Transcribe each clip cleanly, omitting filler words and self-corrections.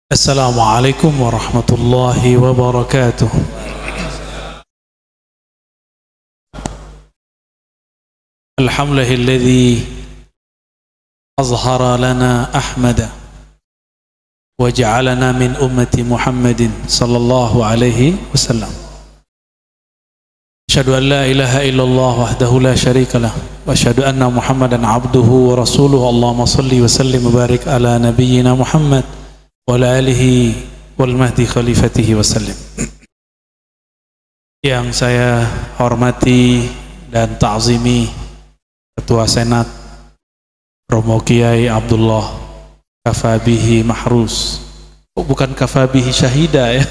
Assalamualaikum warahmatullahi wabarakatuh. Alhamdulillahilladzi azhara lana Ahmada wa ja'alana min ummati Muhammadin sallallahu alaihi wasallam. Asyhadu an la ilaha illallah wahdahu la syarika lah wa asyhadu anna Muhammadan abduhu wa rasuluhu. Allahumma shalli wa sallim wa barik ala nabiyyina Muhammad wa ala alihi wal mahdi khalifatihi wasallim. Yang saya hormati dan ta'zimi Ketua Senat Romo Kiai Abdullah Kafabihi Mahrus. Oh, bukan Kafabihi Syahida ya.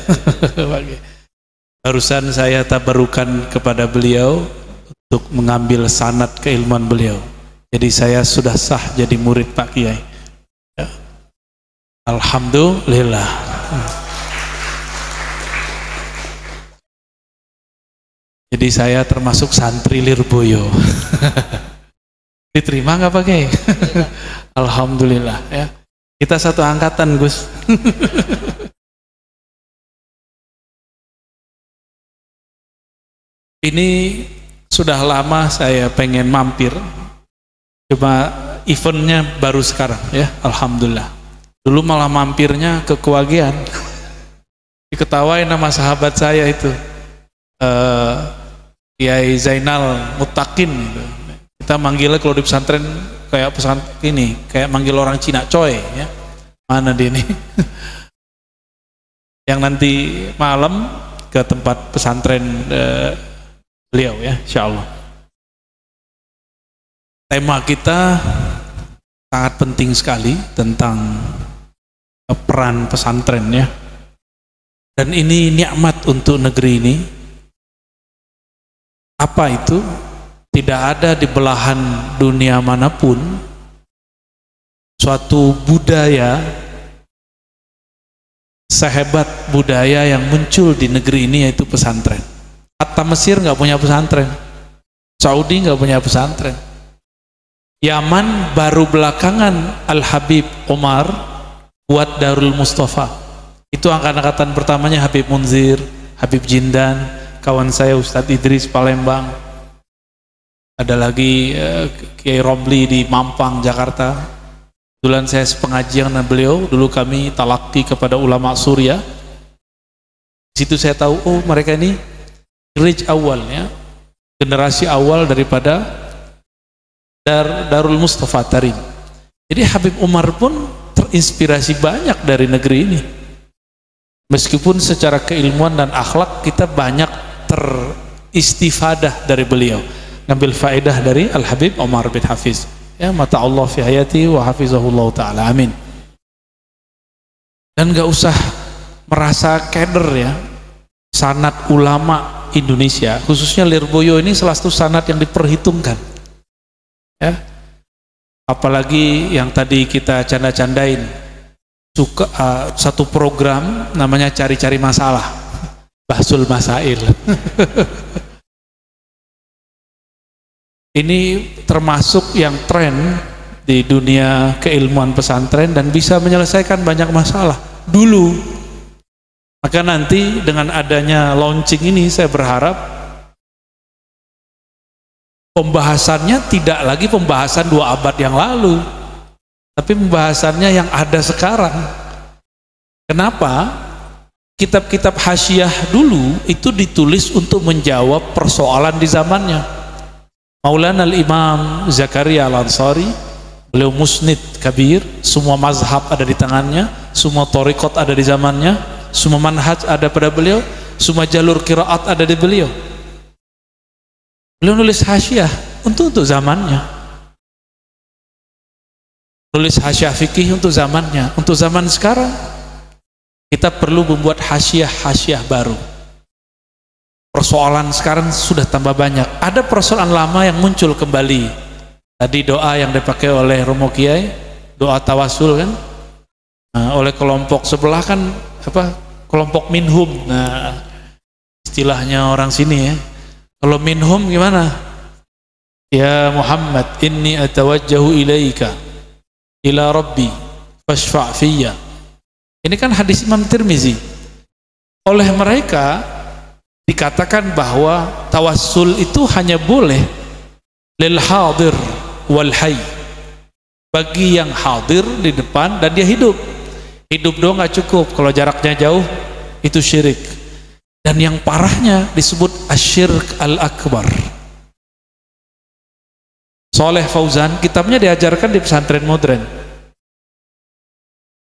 Barusan saya tabarukan kepada beliau untuk mengambil sanad keilmuan beliau. Jadi saya sudah sah jadi murid Pak Kiai. Alhamdulillah. Jadi saya termasuk santri Lirboyo. Diterima nggak Pak Kiai? Alhamdulillah ya. Kita satu angkatan Gus. Ini sudah lama saya pengen mampir. Cuma eventnya baru sekarang ya. Alhamdulillah. Dulu malah mampirnya ke Kewagian. Diketawain sama sahabat saya itu, Kiai Zainal Mutakin gitu. Kita manggilnya kalau di pesantren kayak ini, kayak manggil orang Cina, coy ya. Mana dia nih? Yang nanti malam ke tempat pesantren beliau ya, insyaallah. Tema kita sangat penting sekali tentang peran pesantren ya, dan ini nikmat untuk negeri ini. Apa itu? Tidak ada di belahan dunia manapun suatu budaya sehebat budaya yang muncul di negeri ini, yaitu pesantren. Hatta Mesir nggak punya pesantren, Saudi nggak punya pesantren, Yaman baru belakangan Al Habib Omar buat Darul Mustafa. Itu angkatan pertamanya Habib Munzir, Habib Jindan, kawan saya Ustadz Idris Palembang, ada lagi Kiai Romli di Mampang, Jakarta. Kebetulan saya sepengajian dengan beliau, dulu kami talaki kepada ulama Suriah. Di situ saya tahu, oh mereka ini generasi awal ya, generasi awal daripada Darul Mustafa Tarim. Jadi Habib Umar pun terinspirasi banyak dari negeri ini. Meskipun secara keilmuan dan akhlak kita banyak teristifadah dari beliau, ngambil faedah dari Al Habib Umar bin Hafiz. Ya, mata Allah fi hayati wa hafizahullah ta'ala, amin. Dan gak usah merasa keder ya, sanad ulama Indonesia, khususnya Lirboyo ini salah satu sanad yang diperhitungkan ya. Apalagi yang tadi kita canda-candain, suka satu program namanya cari-cari masalah, Bahsul Masail. Ini termasuk yang tren di dunia keilmuan pesantren dan bisa menyelesaikan banyak masalah dulu. Maka nanti dengan adanya launching ini, saya berharap pembahasannya tidak lagi pembahasan 2 abad yang lalu, tapi pembahasannya yang ada sekarang. Kenapa? Kitab-kitab hasyiah dulu itu ditulis untuk menjawab persoalan di zamannya. Maulana al-Imam Zakaria al-Ansari, beliau musnid kabir, semua mazhab ada di tangannya, semua thariqat ada di zamannya, semua manhaj ada pada beliau, semua jalur qiraat ada di beliau. Beliau nulis hasyiah untuk zamannya, nulis hasyiah fikih untuk zamannya. Untuk zaman sekarang kita perlu membuat hasyiah baru. Persoalan sekarang sudah tambah banyak, ada persoalan lama yang muncul kembali. Tadi doa yang dipakai oleh Romo Kiai, doa tawasul kan, nah, oleh kelompok sebelah kan apa, kelompok minhum. Nah, istilahnya orang sini ya, kalau minhum gimana? Ya Muhammad, inni atawajjahu ilaika ila rabbi fashfa' fiyya. Ini kan hadis Imam Tirmizi. Oleh mereka dikatakan bahwa tawassul itu hanya boleh lil hadir wal hayy, bagi yang hadir di depan dan dia hidup. Hidup doang nggak cukup, kalau jaraknya jauh itu syirik. Dan yang parahnya disebut asyirk al-akbar. Soleh Fauzan kitabnya diajarkan di pesantren modern.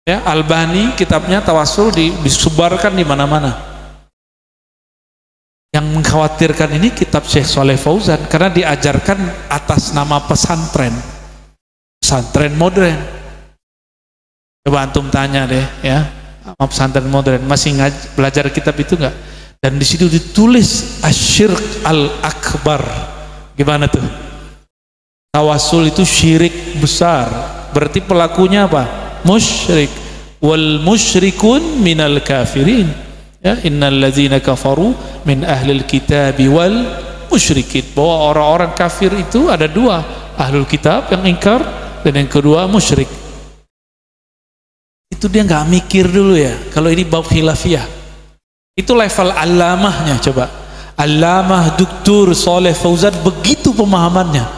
Ya, Albani kitabnya tawassul disebarkan di mana-mana. Yang mengkhawatirkan ini kitab Syekh Soleh Fauzan karena diajarkan atas nama pesantren modern. Coba antum tanya deh ya, sama pesantren modern masih belajar kitab itu enggak? Dan di situ ditulis asyirk al-akbar. Gimana tuh? Tawassul itu syirik besar. Berarti pelakunya apa? Musyrik. Wal musyrikun minal kafirin. Ya, innal ladzina kafaru min ahlil kitabi wal musyrikin. Bahwa orang-orang kafir itu ada dua, ahlul kitab yang ingkar dan yang kedua musyrik. Itu dia nggak mikir dulu ya, kalau ini bab khilafiyah. Itu level alamahnya. Coba alamah Dr. Soleh Fauzan begitu pemahamannya.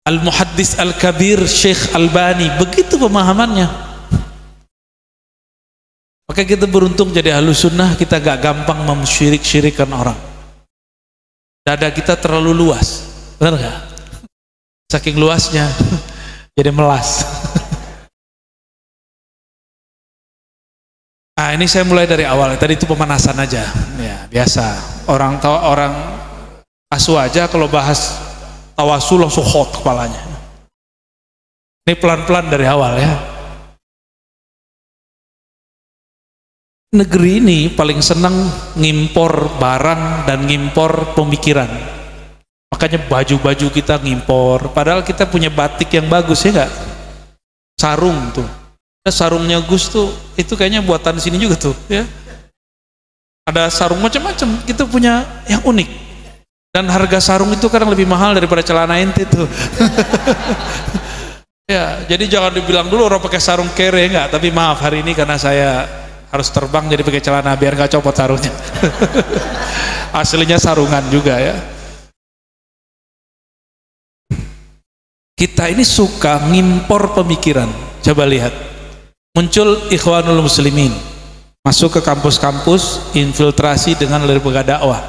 Al-Muhaddis Al-Kabir Syekh Albani begitu pemahamannya. Maka kita beruntung jadi Ahlus Sunnah, kita gak gampang memsyirik-syirikan orang. Dada kita terlalu luas, benar gak? Saking luasnya jadi melas. Nah, ini saya mulai dari awal. Tadi itu pemanasan aja. Ya, biasa. Orang asu aja kalau bahas tawassul langsung hot kepalanya. Ini pelan-pelan dari awal ya. Negeri ini paling senang ngimpor barang dan ngimpor pemikiran. Makanya baju-baju kita ngimpor. Padahal kita punya batik yang bagus ya enggak? Sarung tuh. Sarungnya Gus tuh itu kayaknya buatan sini juga tuh ya. Ada sarung macam-macam, kita punya yang unik. Dan harga sarung itu kadang lebih mahal daripada celana ente tuh. Ya, jadi jangan dibilang dulu orang pakai sarung kere enggak, tapi maaf hari ini karena saya harus terbang jadi pakai celana biar nggak copot sarungnya. Aslinya sarungan juga ya. Kita ini suka ngimpor pemikiran. Coba lihat. Muncul Ikhwanul Muslimin, masuk ke kampus-kampus, infiltrasi dengan lembaga dakwah.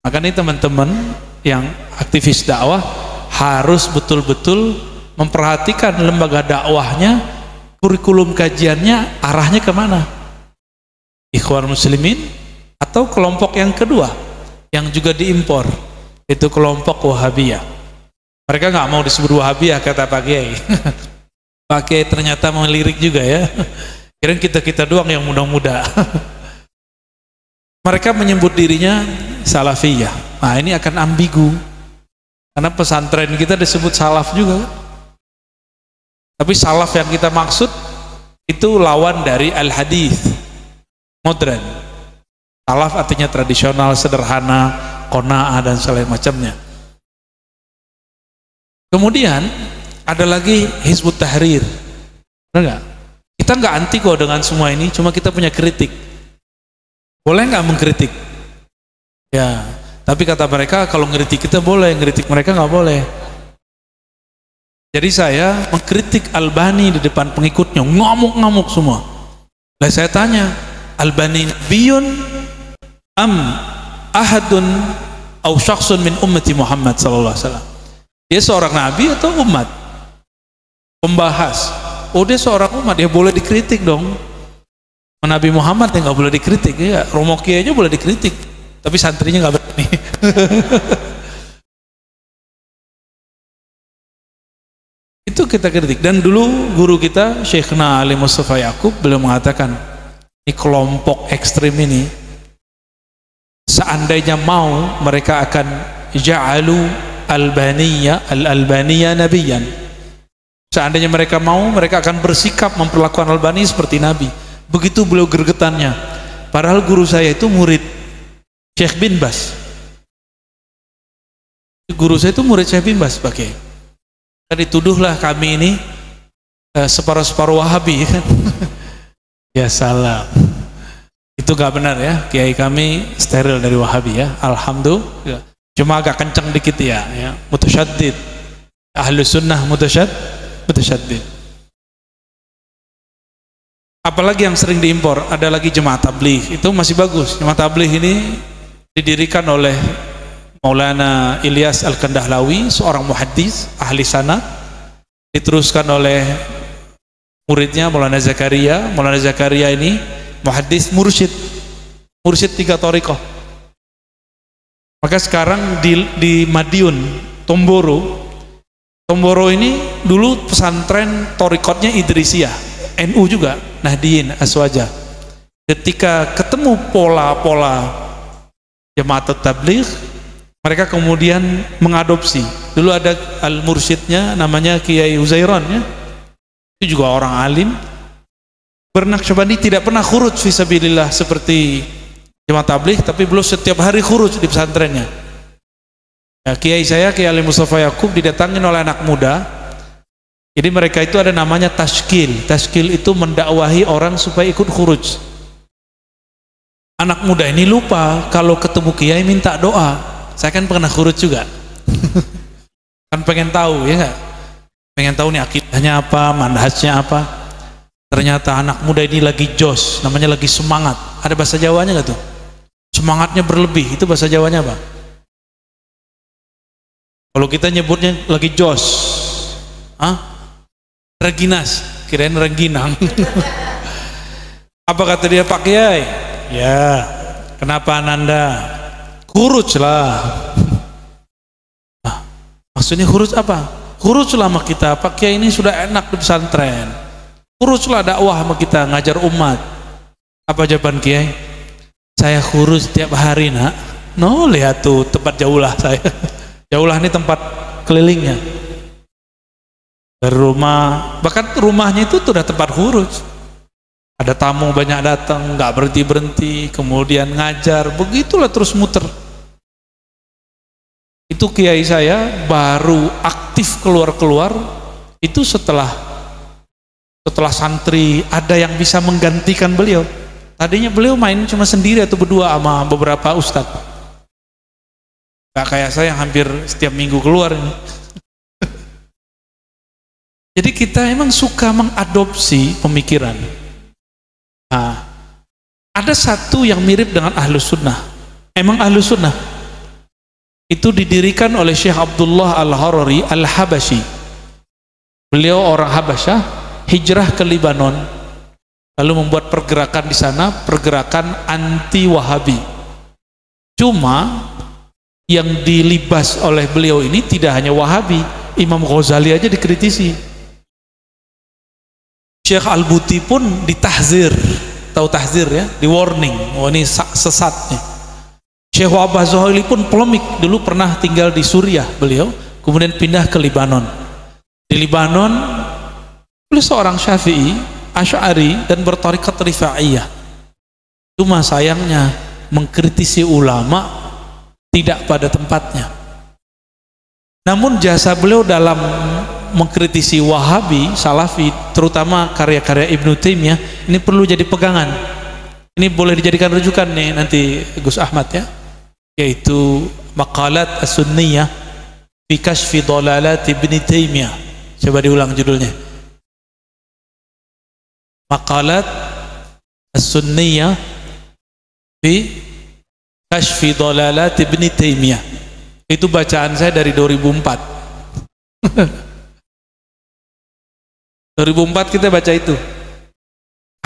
Maka nih teman-teman yang aktivis dakwah harus betul-betul memperhatikan lembaga dakwahnya, kurikulum kajiannya arahnya kemana. Ikhwanul Muslimin atau kelompok yang kedua yang juga diimpor, itu kelompok Wahabiyah. Mereka nggak mau disebut Wahabiyah kata Pak Kiai. Pakai ternyata melirik juga ya. Kirain kita doang yang muda-muda. Mereka menyebut dirinya Salafiyah. Nah, ini akan ambigu. Karena pesantren kita disebut salaf juga. Tapi salaf yang kita maksud itu lawan dari al-hadis modern. Salaf artinya tradisional, sederhana, qanaah dan segala macamnya. Kemudian ada lagi Hizbut Tahrir. Benar nggak? Kita nggak anti kok dengan semua ini, cuma kita punya kritik. Boleh nggak mengkritik? Ya, tapi kata mereka kalau ngeritik kita boleh, ngeritik mereka nggak boleh. Jadi saya mengkritik Albani di depan pengikutnya, ngamuk-ngamuk semua. Lalu saya tanya, Albani nabiyun am ahadun au syakhsun min ummati Muhammad sallallahu alaihi wasallam? Dia seorang nabi atau umat? Pembahas. Oh, dia seorang umat, dia boleh dikritik dong. Nabi Muhammad yang nggak boleh dikritik ya. Romo Kiai aja boleh dikritik, tapi santrinya nggak berani. Itu kita kritik. Dan dulu guru kita Syekhna Ali Mustafa Yaqub beliau mengatakan, ini kelompok ekstrim ini seandainya mau mereka akan ja'alu al-Albaniya nabiyan. Seandainya mereka mau, mereka akan bersikap memperlakukan Albani seperti Nabi. Begitu beliau gergetannya. Padahal guru saya itu murid Syekh bin Bas. Guru saya itu murid Syekh bin Bas, pakai. Dan dituduhlah kami ini separuh-separuh Wahabi kan. Ya salam. Itu gak benar ya, kiai kami steril dari Wahabi ya, alhamdulillah. Cuma agak kencang dikit ya, mutasyaddid. Ahlus sunnah mutasyaddid. Apalagi yang sering diimpor, ada lagi jemaah tabligh, itu masih bagus. Jemaah tabligh ini didirikan oleh Maulana Ilyas Al-Kandahlawi, seorang muhaddis ahli sanad, diteruskan oleh muridnya Maulana Zakaria. Maulana Zakaria ini muhaddis mursyid 3 thariqah. Maka sekarang di Madiun, Tomboro ini dulu pesantren thariqatnya Idrisiyah, NU juga, Nahdiyin, Aswaja. Ketika ketemu pola-pola jemaat tabligh, mereka kemudian mengadopsi. Dulu ada al-mursyidnya namanya Kiai Uzairan ya. Itu juga orang alim. Bernaqsyabandi tidak pernah khuruj fisabilillah seperti jemaat tabligh, tapi beliau setiap hari khuruj di pesantrennya. Ya, kiai saya, Kiai Ali Mustafa Yakub, didatangin oleh anak muda. Jadi mereka itu ada namanya tashkil. Tashkil itu mendakwahi orang supaya ikut khuruj. Anak muda ini lupa kalau ketemu kiai minta doa. Saya kan pernah khuruj juga. Kan pengen tahu ya nggak? Pengen tahu nih akidahnya apa, manhajnya apa. Ternyata anak muda ini lagi jos, namanya lagi semangat. Ada bahasa Jawanya nggak tuh? Semangatnya berlebih, itu bahasa Jawanya apa? Kalau kita nyebutnya lagi jos, reginas, kirain rengginang. Apa kata dia, Pak Kiai? Ya, kenapa Ananda? Khuruj lah. Maksudnya khuruj apa? Khuruj lah sama kita, Pak Kiai ini sudah enak di pesantren. Khuruj lah dakwah sama kita, ngajar umat. Apa jawaban Kiai? Saya khuruj setiap hari nak. No, lihat tuh tempat jauhlah saya. Jauhlah ini tempat kelilingnya. Dari rumah, bahkan rumahnya itu sudah tempat khuruj. Ada tamu banyak datang, nggak berhenti-berhenti, kemudian ngajar, begitulah terus muter. Itu kiai saya baru aktif keluar-keluar itu setelah santri ada yang bisa menggantikan beliau. Tadinya beliau main cuma sendiri atau berdua sama beberapa ustadz. Gak kayak saya yang hampir setiap minggu keluar ini. Jadi kita emang suka mengadopsi pemikiran. Nah, ada satu yang mirip dengan Ahlus Sunnah. Emang Ahlus Sunnah itu didirikan oleh Syekh Abdullah Al-Harari Al-Habashi. Beliau orang Habasyah, hijrah ke Libanon, lalu membuat pergerakan di sana, pergerakan anti Wahabi. Cuma yang dilibas oleh beliau ini tidak hanya Wahabi, Imam Ghazali aja dikritisi. Syekh Al-Buti pun ditahzir, tahu tahzir ya, di warning, oh ini sesat nih. Syekh Wahbah Zuhaili pun polemik, dulu pernah tinggal di Suriah beliau, kemudian pindah ke Libanon. Di Libanon beliau seorang Syafi'i, Asy'ari dan bertarikat Rifa'iyah. Cuma sayangnya mengkritisi ulama tidak pada tempatnya. Namun jasa beliau dalam mengkritisi Wahabi, Salafi, terutama karya-karya Ibnu Taimiyah, ini perlu jadi pegangan. Ini boleh dijadikan rujukan nih nanti Gus Ahmad ya, yaitu Maqalat As-Sunniyah fi Kashfi Dhalalat Ibnu Taimiyah. Coba diulang judulnya. Maqalat As-Sunniyah fi Kashfi Dhalalat Ibnu Taimiyah. Itu bacaan saya dari 2004. 2004 kita baca itu.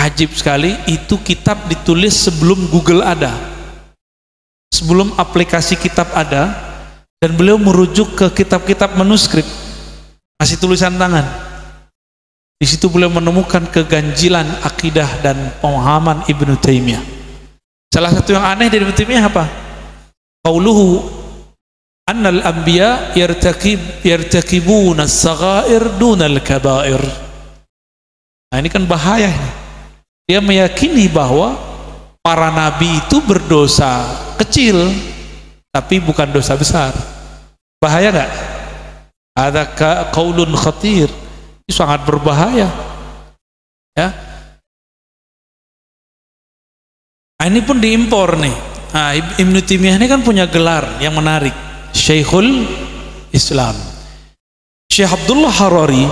Ajib sekali, itu kitab ditulis sebelum Google ada, sebelum aplikasi kitab ada, dan beliau merujuk ke kitab-kitab manuskrip, masih tulisan tangan. Di situ beliau menemukan keganjilan akidah dan pemahaman Ibnu Taimiyah. Salah satu yang aneh dari Ibnu Taimiyah apa? Qauluhu annal anbiya yartakibuna as-saghair dunal kabair. Nah, ini kan bahaya ini. Dia meyakini bahwa para nabi itu berdosa kecil tapi bukan dosa besar. Bahaya nggak? Ada qaulun khatir. Ini sangat berbahaya. Ya. Nah, ini pun diimpor nih. Nah, Ibnu Taimiyah ini kan punya gelar yang menarik, Syekhul Islam. Syekh Abdullah Harari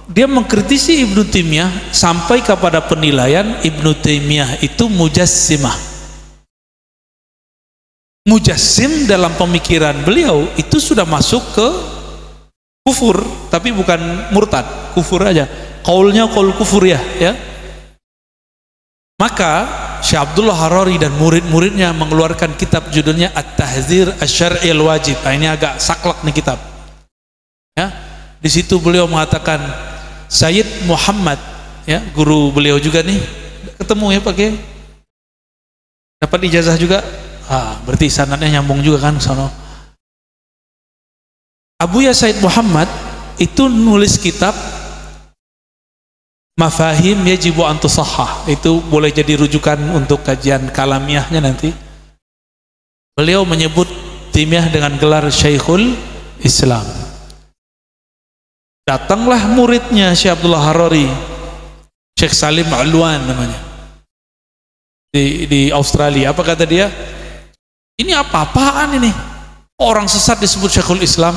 dia mengkritisi Ibnu Taimiyah sampai kepada penilaian Ibnu Taimiyah itu mujassimah. Mujassim dalam pemikiran beliau itu sudah masuk ke kufur, tapi bukan murtad, kufur aja. Qaulnya qaul kufur ya. Maka Syekh Abdullah Harari dan murid-muridnya mengeluarkan kitab judulnya At-Tahdzir Asy-Syar'i Al-Wajib. Nah, ini agak saklek nih kitab. Ya, di situ beliau mengatakan Sayyid Muhammad, ya, guru beliau juga nih, ketemu ya Pak Kiai. Dapat ijazah juga. Berarti sanadnya nyambung juga kan sono. Abuya Sayyid Muhammad itu nulis kitab Mafahim Yajibu an Tusahhah. Itu boleh jadi rujukan untuk kajian kalamiahnya nanti. Beliau menyebut Taimiyah dengan gelar Syekhul Islam. Datanglah muridnya Syekh Abdullah Harari, Syekh Salim Alwan namanya, di Australia. Apa kata dia? Ini apa-apaan ini? Orang sesat disebut Syekhul Islam.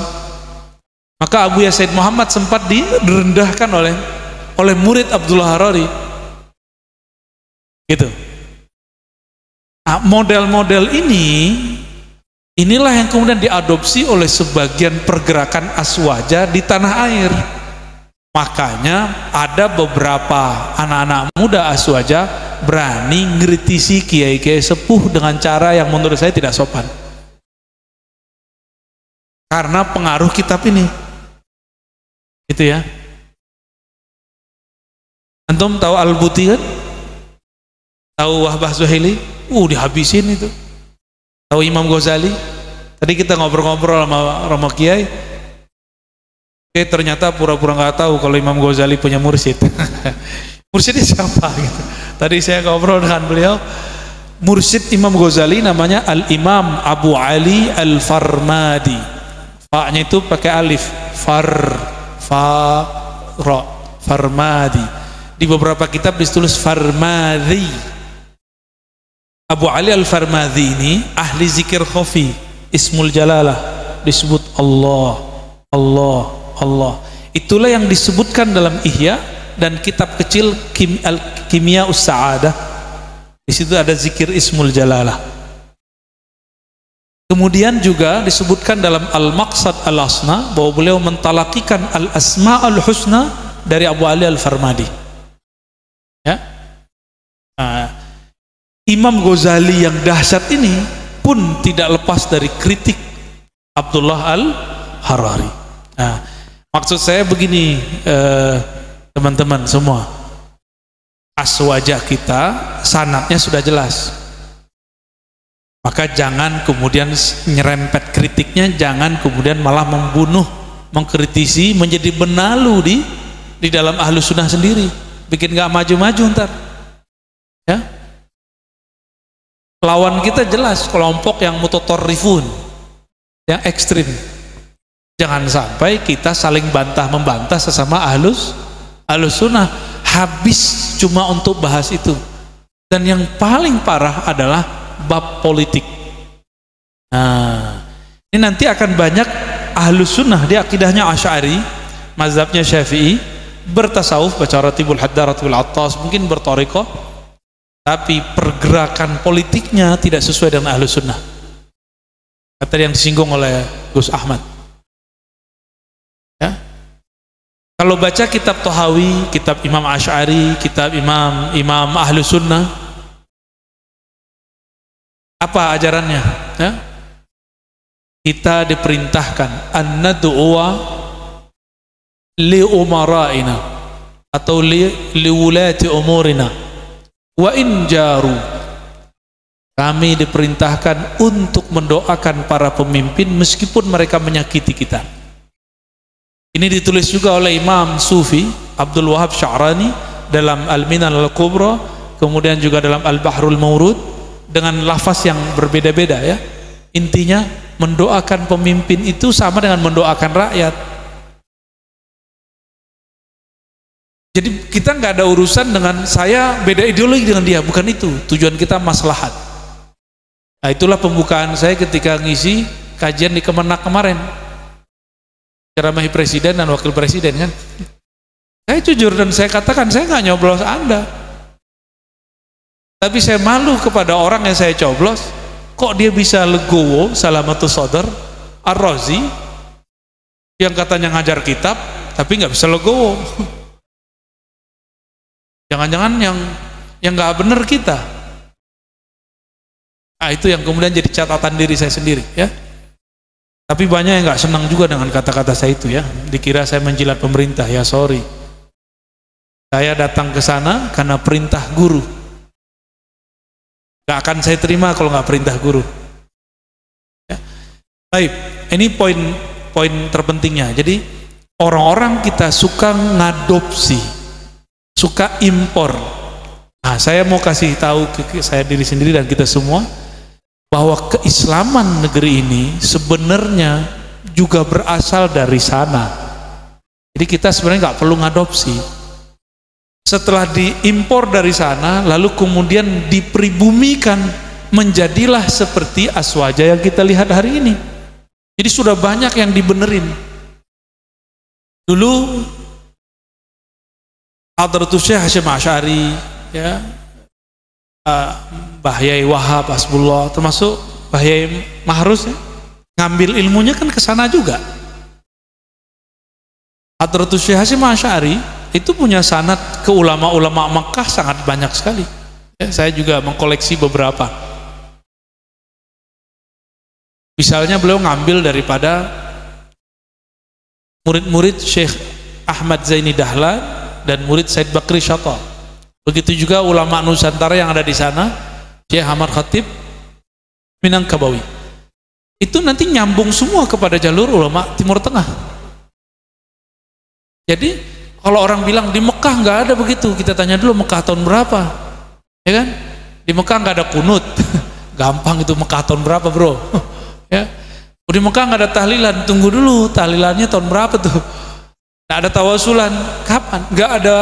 Maka Abuya Said Muhammad sempat direndahkan oleh murid Abdullah Harari. Gitu. Nah, model-model inilah yang kemudian diadopsi oleh sebagian pergerakan aswaja di tanah air. Makanya ada beberapa anak-anak muda aswaja berani ngritisi kiai-kiai sepuh dengan cara yang menurut saya tidak sopan. Karena pengaruh kitab ini. Gitu ya. Antum tahu Al-Buti kan? Tahu Wahbah Zuhaili? Dihabisin itu. Tahu Imam Ghazali? Tadi kita ngobrol-ngobrol sama Romo Kiai. Ternyata pura-pura nggak tahu kalau Imam Ghazali punya mursyid. Mursyidnya siapa gitu. Tadi saya ngobrol dengan beliau. Mursyid Imam Ghazali namanya Al-Imam Abu Ali Al-Farmadi. Fa-nya itu pakai alif. Farmadi. Di beberapa kitab ditulis Farmadi. Abu Ali Al-Farmadi ini ahli zikir khafi, Ismul Jalalah, disebut Allah, Allah, Allah. Itulah yang disebutkan dalam Ihya dan kitab kecil Kimia Us-Sa'adah. Di situ ada zikir Ismul Jalalah. Kemudian juga disebutkan dalam Al-Maqsad Al-Asna bahwa beliau mentalakikan Al-Asma Al-Husna dari Abu Ali Al-Farmadi. Ya. Imam Ghazali yang dahsyat ini pun tidak lepas dari kritik Abdullah Al-Harari. Nah, maksud saya begini, teman-teman semua, aswaja kita sanadnya sudah jelas, maka jangan kemudian nyerempet kritiknya, jangan kemudian malah membunuh, mengkritisi, menjadi benalu di dalam ahlu sunnah sendiri, bikin gak maju-maju ntar ya. Lawan kita jelas kelompok yang mutatarrifun, yang ekstrim. Jangan sampai kita saling bantah-membantah sesama ahlus sunnah, habis cuma untuk bahas itu. Dan yang paling parah adalah bab politik. Nah, ini nanti akan banyak ahlus sunnah di akidahnya Asy'ari, mazhabnya Syafi'i, bertasawuf, baca Ratibul Haddaratul Attas, mungkin berthariqah, tapi pergerakan politiknya tidak sesuai dengan ahlus sunnah. Kata yang disinggung oleh Gus Ahmad. Ya. Kalau baca kitab Thahawi, kitab Imam Asy'ari, kitab Imam ahlus sunnah, apa ajarannya? Ya. Kita diperintahkan an-nad'uwa li umara'ina atau li wulati umurina wa in jaru. Kami diperintahkan untuk mendoakan para pemimpin meskipun mereka menyakiti kita. Ini ditulis juga oleh Imam Sufi Abdul Wahab Sya'rani dalam Al-Minan Al-Kubra, kemudian juga dalam Al-Bahrul Mawrud, dengan lafaz yang berbeda-beda ya. Intinya mendoakan pemimpin itu sama dengan mendoakan rakyat. Jadi kita nggak ada urusan dengan saya beda ideologi dengan dia, bukan itu. Tujuan kita maslahat. Nah, itulah pembukaan saya ketika ngisi kajian di Kemenak kemarin. Ceramahi presiden dan wakil presiden kan. Saya jujur dan saya katakan saya nggak nyoblos Anda. Tapi saya malu kepada orang yang saya coblos. Kok dia bisa legowo, Salamatus Sodar, Ar-Razi, yang katanya ngajar kitab, tapi nggak bisa legowo. Jangan-jangan yang nggak benar kita. Nah, itu yang kemudian jadi catatan diri saya sendiri, ya. Tapi banyak yang nggak senang juga dengan kata-kata saya itu, ya. Dikira saya menjilat pemerintah, ya sorry. Saya datang ke sana karena perintah guru. Gak akan saya terima kalau nggak perintah guru. Ya. Baik, ini poin terpentingnya. Jadi orang-orang kita suka ngadopsi, suka impor. Nah, saya mau kasih tahu ke saya diri sendiri dan kita semua bahwa keislaman negeri ini sebenarnya juga berasal dari sana. Jadi kita sebenarnya nggak perlu ngadopsi. Setelah diimpor dari sana, lalu kemudian dipribumikan, menjadilah seperti Aswaja yang kita lihat hari ini. Jadi sudah banyak yang dibenerin. Dulu Hadratus Syekh Hasyim Asy'ari, ya, Mbah Yai Wahab Hasbullah, termasuk Mbah Yai Mahrus, ya, ngambil ilmunya kan ke sana juga. Hadratus Syekh Hasyim Asy'ari itu punya sanad ke ulama-ulama Makkah sangat banyak sekali, ya, saya juga mengkoleksi beberapa. Misalnya beliau ngambil daripada murid-murid Syekh Ahmad Zaini Dahlan dan murid Said Bakri Syata. Begitu juga ulama Nusantara yang ada di sana, Syekh Ahmad Khatib Minangkabawi. Itu nanti nyambung semua kepada jalur ulama Timur Tengah. Jadi kalau orang bilang di Mekah nggak ada begitu, kita tanya dulu Mekah tahun berapa, ya kan? Di Mekah nggak ada kunut, gampang itu. Mekah tahun berapa, bro? Ya, di Mekah nggak ada tahlilan, tunggu dulu tahlilannya tahun berapa tuh? Nggak ada tawasulan, kapan? Nggak ada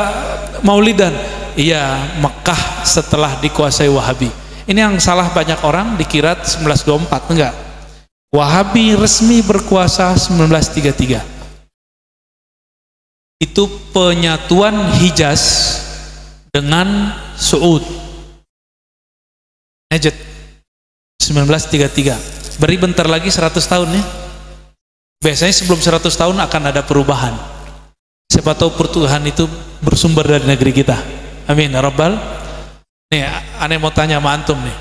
maulidan, iya Mekah setelah dikuasai Wahabi. Ini yang salah banyak orang, dikira 1924, enggak. Wahabi resmi berkuasa 1933. Itu penyatuan Hijaz dengan Suud, Najd 1933. Beri bentar lagi 100 tahun, ya. Biasanya sebelum 100 tahun akan ada perubahan. Siapa tahu pertuhan itu bersumber dari negeri kita. Amin ya Rabbal. Nih, aneh mau tanya sama antum nih.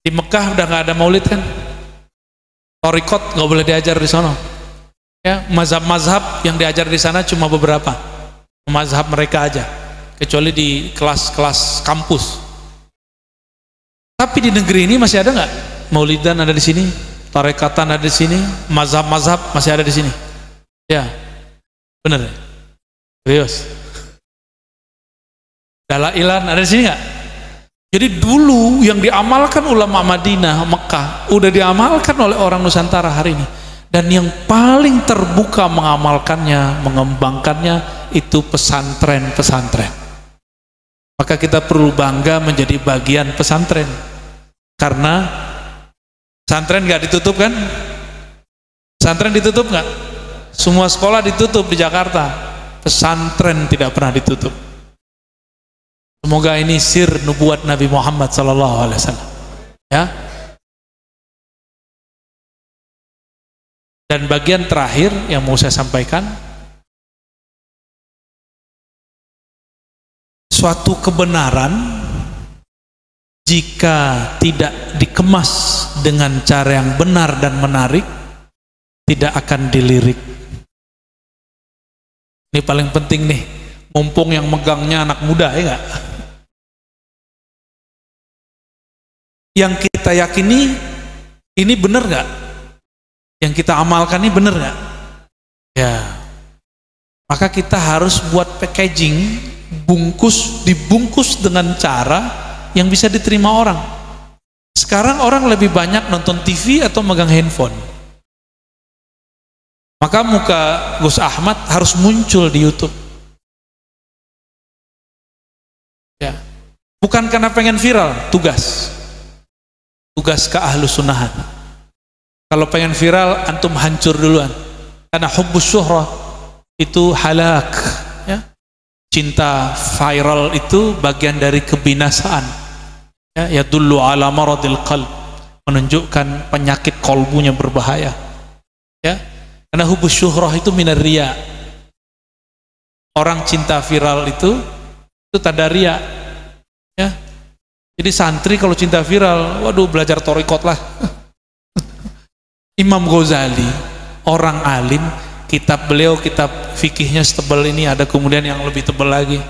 Di Mekah udah nggak ada maulid kan? Torikot nggak boleh diajar di sana. Ya, mazhab-mazhab yang diajar di sana cuma beberapa, mazhab mereka aja, kecuali di kelas-kelas kampus. Tapi di negeri ini masih ada nggak maulidan ada di sini, tarekatan ada di sini, mazhab-mazhab masih ada di sini? Ya, bener ya? Serius? Dalailan ada di sini nggak? Jadi dulu yang diamalkan ulama Madinah, Mekah, udah diamalkan oleh orang Nusantara hari ini. Dan yang paling terbuka mengamalkannya, mengembangkannya itu pesantren-pesantren. Maka kita perlu bangga menjadi bagian pesantren, karena pesantren nggak ditutup kan? Pesantren ditutup nggak? Semua sekolah ditutup di Jakarta, pesantren tidak pernah ditutup. Semoga ini sir nubuat Nabi Muhammad SAW, ya. Dan bagian terakhir yang mau saya sampaikan, suatu kebenaran jika tidak dikemas dengan cara yang benar dan menarik, tidak akan dilirik. Ini paling penting nih, mumpung yang megangnya anak muda, ya enggak? Yang kita yakini ini benar nggak? Yang kita amalkan ini benar nggak? Ya, maka kita harus buat packaging, dibungkus dengan cara yang bisa diterima orang. Sekarang orang lebih banyak nonton TV atau megang handphone. Maka muka Gus Ahmad harus muncul di YouTube. Bukan karena pengen viral, tugas ke ahlus sunnahan. Kalau pengen viral, antum hancur duluan. Karena hubbus syuhrah itu halak, ya. Cinta viral itu bagian dari kebinasaan, ya, yadullu ala maradil qalb, menunjukkan penyakit kolbunya berbahaya, ya. Karena hubbus syuhrah itu minar riya. Orang cinta viral itu tanda riya, ya. Jadi santri kalau cinta viral, waduh, belajar thariqat lah. Imam Ghazali, orang alim, kitab beliau, kitab fikihnya setebal ini, ada kemudian yang lebih tebal lagi.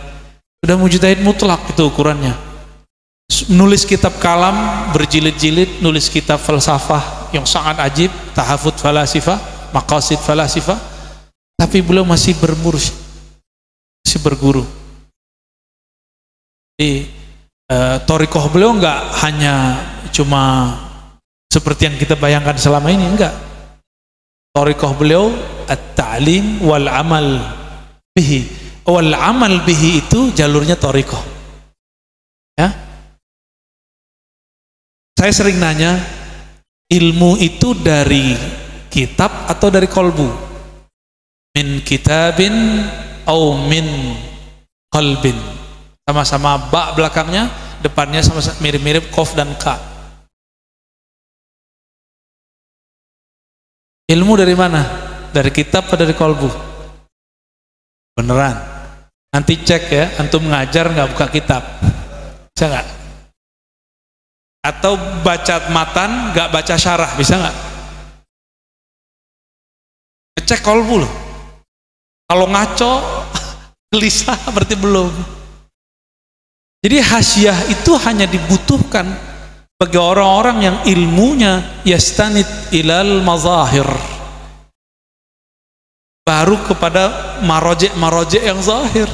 Sudah mujtahid mutlak itu ukurannya. Nulis kitab kalam berjilid-jilid, nulis kitab falsafah yang sangat ajib, tahafud falasifah, maqasid falasifah, tapi beliau masih bermursyid, masih berguru. Jadi thariqah beliau enggak hanya cuma seperti yang kita bayangkan selama ini, enggak. Thariqah beliau at-ta'lim wal amal bihi. Wal amal bihi itu jalurnya thariqah. Ya. Saya sering nanya, ilmu itu dari kitab atau dari kolbu? Min kitabin au min qalbin. Sama-sama ba belakangnya, depannya sama-sama mirip-mirip qaf dan ka. Ilmu dari mana? Dari kitab atau dari kolbu? Beneran? Nanti cek ya, antum ngajar nggak buka kitab, bisa nggak? Atau baca matan nggak baca syarah, bisa nggak? Cek kolbu loh. Kalau ngaco, gelisah berarti belum. Jadi hasyiah itu hanya dibutuhkan bagi orang-orang yang ilmunya yastanid ilal mazahir, baru kepada marojek yang zahir.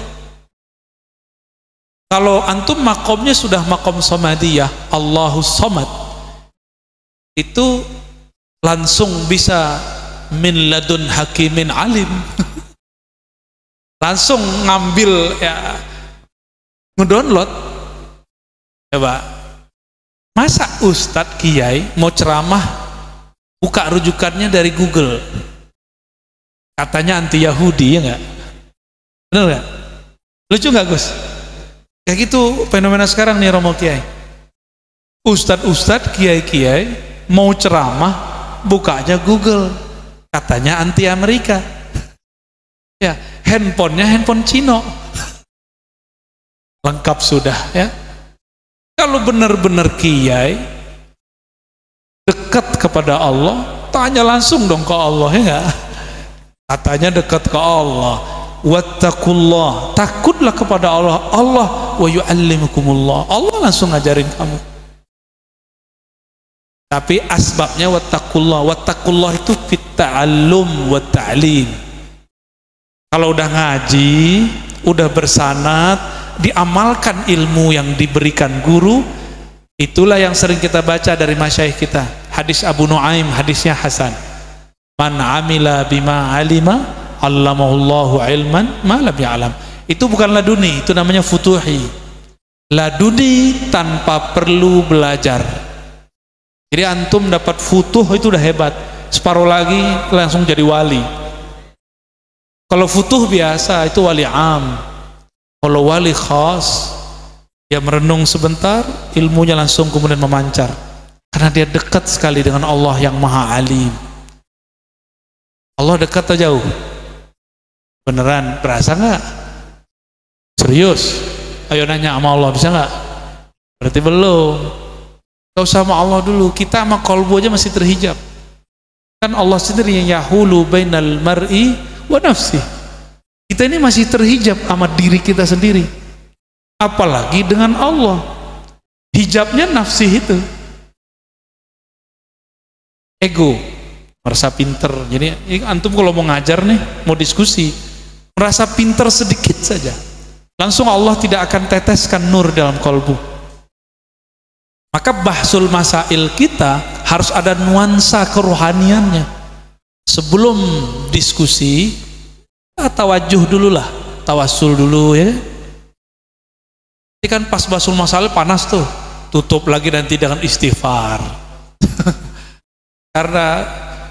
Kalau antum makomnya sudah makom samadiyah, Allahus Samad, itu langsung bisa min ladun hakimin alim. Langsung ngambil, ya, ngedownload. Coba, masa ustadz kiai mau ceramah buka rujukannya dari Google, katanya anti Yahudi, ya nggak? Benar nggak? Lucu nggak Gus? Kayak gitu fenomena sekarang nih Romo Kiai. Ustadz kiai mau ceramah bukanya Google, katanya anti Amerika. Ya, handphonenya handphone Cino. Lengkap sudah, ya. Kalau benar-benar kiai dekat kepada Allah, tanya langsung dong ke Allah, ya enggak? Katanya dekat ke Allah, wattaqullah, takutlah kepada Allah, Allah wa yu'allimukumullah, Allah langsung ngajarin kamu. Tapi asbabnya wattaqullah itu fit ta'allum wa ta'lim. Kalau udah ngaji, udah bersanad, diamalkan ilmu yang diberikan guru, itulah yang sering kita baca dari masyayikh kita. Hadis Abu Nuaim, hadisnya hasan. Man amila bima alima allamahullahu ilman ma lam ya'lam. Itu bukan laduni, itu namanya futuhi. Laduni tanpa perlu belajar. Jadi antum dapat futuh itu udah hebat. Separuh lagi langsung jadi wali. Kalau futuh biasa itu wali am. Kalau wali khas, dia merenung sebentar, ilmunya langsung kemudian memancar. Karena dia dekat sekali dengan Allah yang maha alim. Allah dekat atau jauh? Beneran, berasa nggak? Serius? Ayo nanya sama Allah, bisa nggak? Berarti belum. Kau sama Allah dulu, kita sama kolbu aja masih terhijab. Kan Allah sendiri yang yahulu bainal mar'i wa nafsi. Kita ini masih terhijab sama diri kita sendiri, apalagi dengan Allah. Hijabnya nafsi itu, ego, merasa pinter. Jadi antum kalau mau ngajar nih, mau diskusi, merasa pinter sedikit saja, langsung Allah tidak akan teteskan nur dalam kolbu. Maka bahsul masail kita harus ada nuansa kerohaniannya. Sebelum diskusi, tawajuh dulu lah, tawassul dulu, ya. Ini kan pas basul masalah panas tuh, tutup lagi nanti dengan istighfar. Karena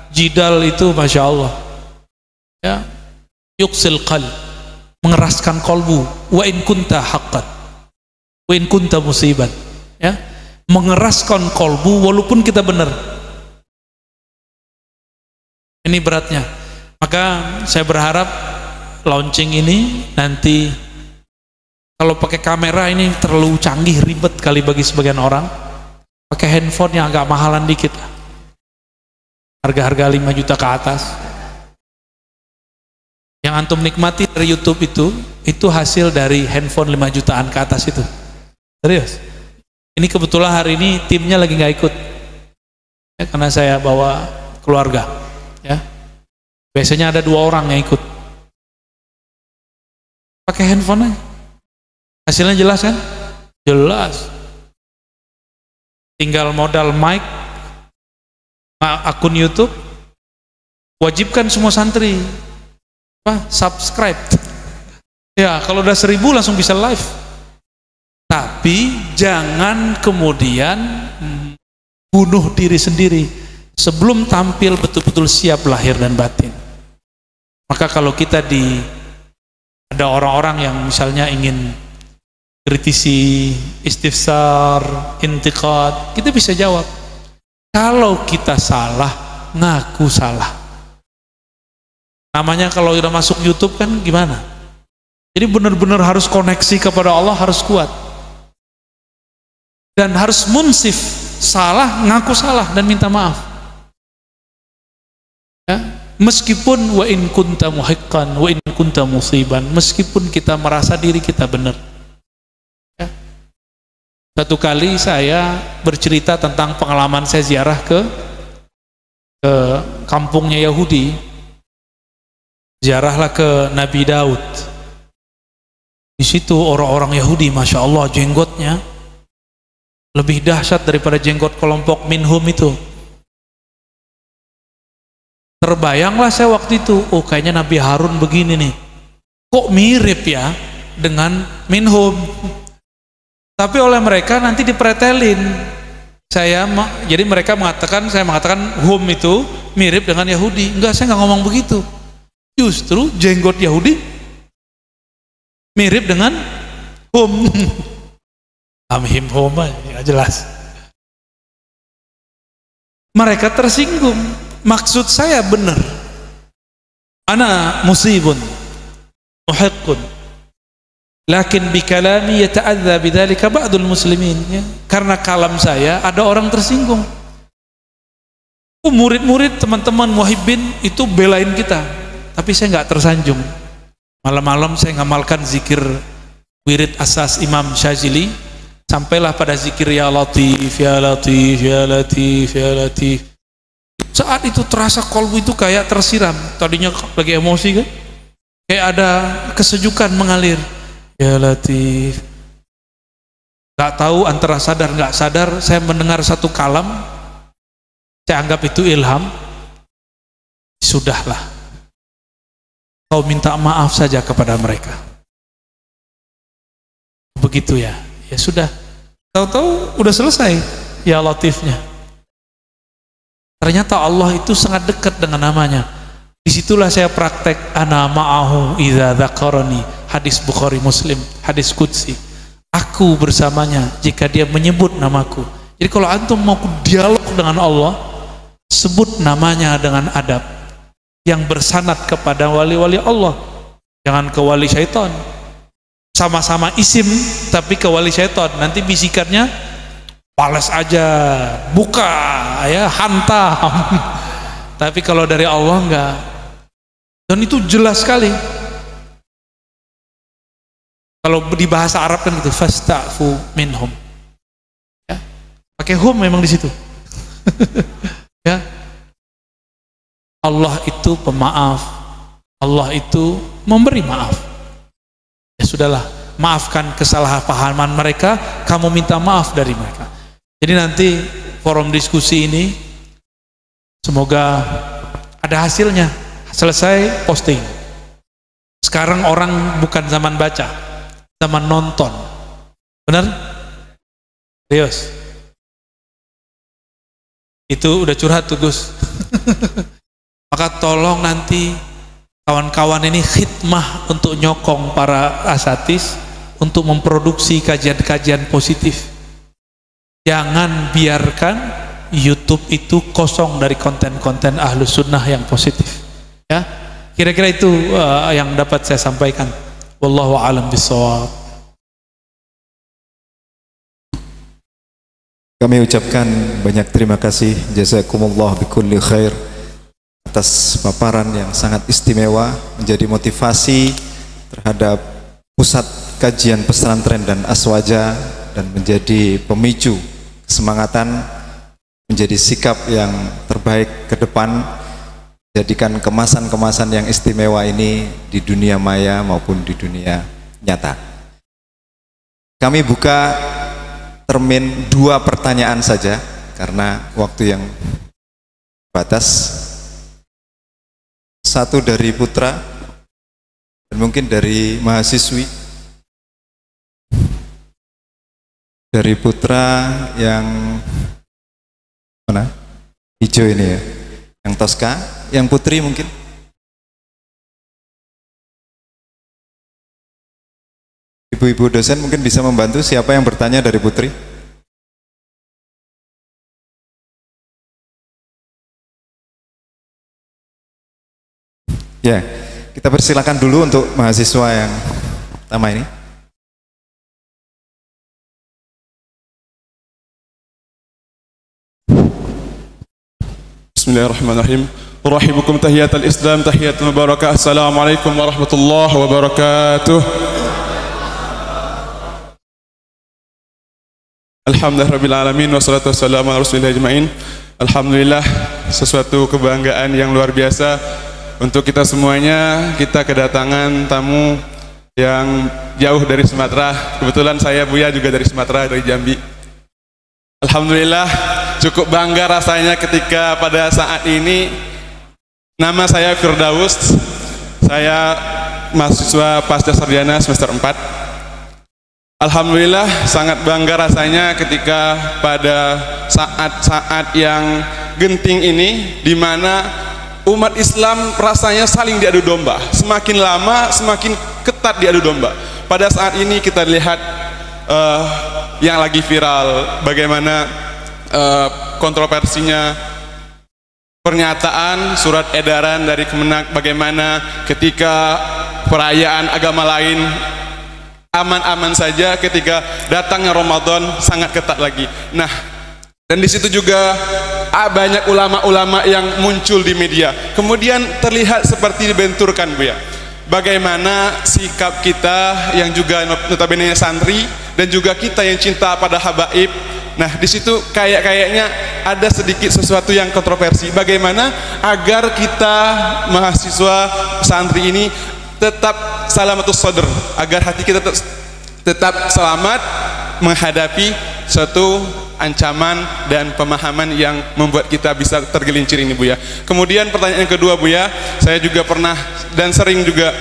jidal itu masya Allah, ya, yuksil qalb, mengeraskan kolbu. Wa in kunta haqqan, wa in kunta musiban, ya, mengeraskan kolbu walaupun kita benar. Ini beratnya. Maka saya berharap launching ini nanti, kalau pakai kamera ini terlalu canggih, ribet kali bagi sebagian orang, pakai handphone yang agak mahalan dikit, harga-harga 5 juta ke atas. Yang antum nikmati dari YouTube itu hasil dari handphone 5 jutaan ke atas itu. Serius. Ini kebetulan hari ini timnya lagi nggak ikut, ya, karena saya bawa keluarga, ya. Biasanya ada 2 orang yang ikut. Pakai handphone aja. Hasilnya jelas kan? Jelas. Tinggal modal mic, akun YouTube, wajibkan semua santri subscribe. Ya, kalau udah 1000 langsung bisa live. Tapi jangan kemudian bunuh diri sendiri sebelum tampil betul-betul siap lahir dan batin. Maka kalau kita ada orang-orang yang misalnya ingin kritisi, istifsar, intiqad, kita bisa jawab. Kalau kita salah, ngaku salah. Namanya kalau udah masuk YouTube kan gimana? Jadi benar-benar harus koneksi kepada Allah, harus kuat. Dan harus munsif, salah, ngaku salah dan minta maaf. Ya? Meskipun wa in kunta muhiqqan wa in kunta musiban, meskipun kita merasa diri kita benar. Ya? Satu kali saya bercerita tentang pengalaman saya ziarah ke kampungnya Yahudi. Ziarahlah ke Nabi Daud. Di situ orang-orang Yahudi, masya Allah, jenggotnya lebih dahsyat daripada jenggot kelompok minhum itu. Terbayanglah saya waktu itu, oh kayaknya Nabi Harun begini nih, kok mirip ya dengan minhum. Tapi oleh mereka nanti dipretelin. Jadi mereka mengatakan, saya mengatakan hum itu mirip dengan Yahudi. Enggak, saya nggak ngomong begitu. Justru jenggot Yahudi mirip dengan hum. Amhim hum, ya jelas. Mereka tersinggung. Maksud saya benar. Ana musibun, muhiqqun. Lakin bikalami yata'adza bidzalika ba'dul muslimin, ya. Karena kalam saya ada orang tersinggung. Murid-murid, teman-teman muhibbin itu belain kita, tapi saya nggak tersanjung. Malam-malam saya ngamalkan zikir wirid asas Imam Syazili, sampailah pada zikir ya Latif, ya Latif, ya Latif, ya Latif. Saat itu terasa kolbu itu kayak tersiram. Tadinya lagi emosi kan, kayak ada kesejukan mengalir. Ya Latif. Gak tahu antara sadar gak sadar saya mendengar satu kalam, saya anggap itu ilham. Sudahlah, kau minta maaf saja kepada mereka. Begitu ya. Ya sudah. Tahu-tahu udah selesai ya Latifnya. Ternyata Allah itu sangat dekat dengan namanya. Disitulah saya praktek ana ma'ahu idza dzakarani, hadis Bukhari Muslim, hadis qudsi. Aku bersamanya jika dia menyebut namaku. Jadi kalau antum mau dialog dengan Allah, sebut namanya dengan adab yang bersanad kepada wali-wali Allah. Jangan ke wali syaitan. Sama-sama isim tapi ke wali syaitan, nanti bisikannya balas aja, buka ya, hantam. Tapi kalau dari Allah enggak. Dan itu jelas sekali. Kalau di bahasa Arab kan gitu, fasta'fu minhum. Ya. Pakai hum memang di situ. Ya. Allah itu pemaaf. Allah itu memberi maaf. Ya sudahlah, maafkan kesalahpahaman mereka, kamu minta maaf dari mereka. Jadi nanti forum diskusi ini semoga ada hasilnya. Selesai posting. Sekarang orang bukan zaman baca, zaman nonton. Benar? Serius? Itu udah curhat tuh Gus. Maka tolong nanti kawan-kawan ini khidmah untuk nyokong para asatis untuk memproduksi kajian-kajian positif. Jangan biarkan YouTube itu kosong dari konten-konten Ahlus Sunnah yang positif. Ya, kira-kira itu yang dapat saya sampaikan. Wallahu a'lam bishawab. Kami ucapkan banyak terima kasih, jazakumullah bikulli khair, atas paparan yang sangat istimewa, menjadi motivasi terhadap pusat kajian pesantren dan aswaja, dan menjadi pemicu kesemangatan, menjadi sikap yang terbaik ke depan, jadikan kemasan-kemasan yang istimewa ini di dunia maya maupun di dunia nyata. Kami buka termin 2 pertanyaan saja karena waktu yang batas. Satu dari putra dan mungkin dari mahasiswi. Dari putra yang mana? Hijau ini ya, yang Tosca. Yang putri mungkin. Ibu-ibu dosen mungkin bisa membantu. Siapa yang bertanya dari putri? Ya, kita persilakan dulu untuk mahasiswa yang pertama ini. Bismillahirrahmanirrahim. Urahibukum tahiyatul Islam, tahiyatul mubarakah. Assalamualaikum warahmatullahi wabarakatuh. Alhamdulillahirabbil alamin wassalatu wassalamu ala rasulillah ajmain. Alhamdulillah, sesuatu kebanggaan yang luar biasa untuk kita semuanya. Kita kedatangan tamu yang jauh dari Sumatera. Kebetulan saya Buya juga dari Sumatera, dari Jambi. Alhamdulillah, cukup bangga rasanya ketika pada saat ini nama saya Firdaus. Saya mahasiswa pasca sarjana semester 4. Alhamdulillah, sangat bangga rasanya ketika pada saat-saat yang genting ini, di mana umat Islam rasanya saling diadu domba. Semakin lama semakin ketat diadu domba. Pada saat ini kita lihat yang lagi viral, bagaimana kontroversinya pernyataan surat edaran dari Kemenak, bagaimana ketika perayaan agama lain aman-aman saja, ketika datangnya Ramadan sangat ketat lagi. Nah, dan di situ juga banyak ulama-ulama yang muncul di media. Kemudian terlihat seperti dibenturkan, Bu ya. Bagaimana sikap kita yang juga notabene santri dan juga kita yang cinta pada habaib. Nah, di situ kayaknya ada sedikit sesuatu yang kontroversi. Bagaimana agar kita mahasiswa santri ini tetap salamatus sadr, agar hati kita tetap selamat menghadapi suatu ancaman dan pemahaman yang membuat kita bisa tergelincir ini, Bu ya. Kemudian pertanyaan yang kedua, Bu ya, saya juga pernah dan sering juga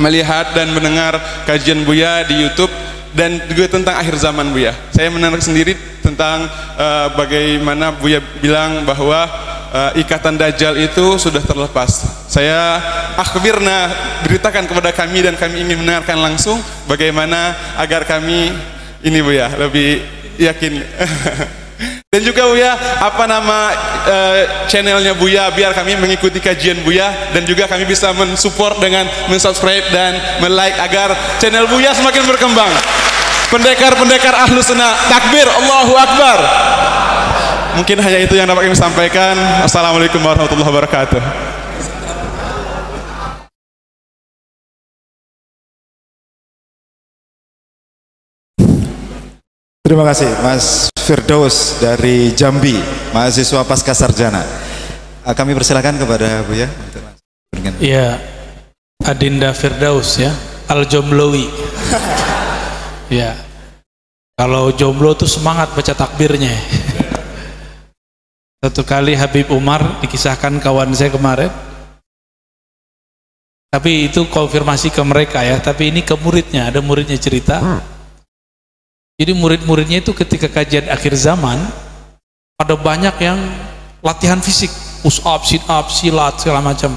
melihat dan mendengar kajian Buya di YouTube dan juga tentang akhir zaman, Bu ya. Saya menarik sendiri tentang bagaimana Buya bilang bahwa ikatan Dajjal itu sudah terlepas. Saya akhbirna, beritakan kepada kami, dan kami ingin mendengarkan langsung bagaimana agar kami ini, Bu ya, lebih yakin. Dan juga, Buya, apa nama channelnya Buya, biar kami mengikuti kajian Buya dan juga kami bisa mensupport dengan mensubscribe dan like agar channel Buya semakin berkembang. Pendekar-pendekar Ahlus Sunnah, takbir, Allahu Akbar. Mungkin hanya itu yang dapat kami sampaikan. Assalamualaikum warahmatullahi wabarakatuh. Terima kasih Mas Firdaus dari Jambi, mahasiswa pasca sarjana. Kami persilakan kepada Buya. Iya, Adinda Firdaus ya, Al-Jomlowi. Ya, kalau jomblo tuh semangat baca takbirnya. Satu kali Habib Umar, dikisahkan kawan saya kemarin, tapi itu konfirmasi ke mereka ya, tapi ini ke muridnya, ada muridnya cerita Jadi murid-muridnya itu ketika kajian akhir zaman ada banyak yang latihan fisik, push up, sit up, silat segala macam,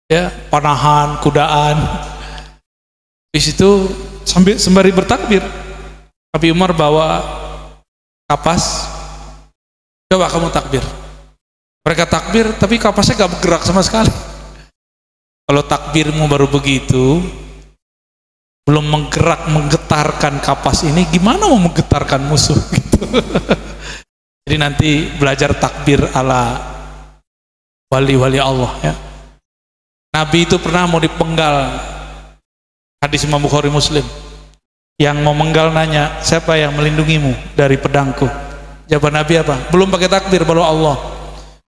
ya, panahan, kudaan. Di situ sembari bertakbir, Habib Umar bawa kapas, coba kamu takbir. Mereka takbir, tapi kapasnya gak bergerak sama sekali. Kalau takbirmu baru begitu, belum menggetarkan kapas ini, gimana mau menggetarkan musuh gitu. Jadi nanti belajar takbir ala wali-wali Allah ya. Nabi itu pernah mau dipenggal, hadis Imam Bukhari Muslim. Yang mau menggal nanya, siapa yang melindungimu dari pedangku? Jawaban Nabi apa? Belum pakai takbir, baru Allah.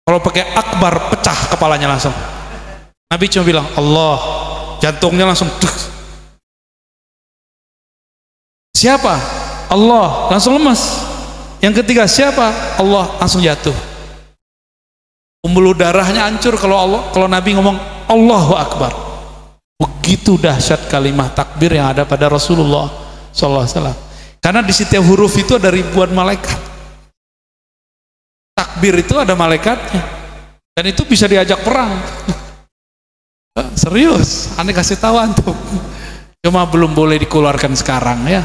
Kalau pakai akbar, pecah kepalanya langsung. Nabi cuma bilang Allah, jantungnya langsung tuh. Siapa? Allah, langsung lemas. Yang ketiga siapa? Allah, langsung jatuh. Pembuluh darahnya hancur kalau Nabi ngomong Allahu Akbar. Begitu dahsyat kalimat takbir yang ada pada Rasulullah SAW. Karena di setiap huruf itu ada ribuan malaikat. Takbir itu ada malaikatnya, dan itu bisa diajak perang. Serius, aneh kasih tahu antum. Cuma belum boleh dikeluarkan sekarang ya.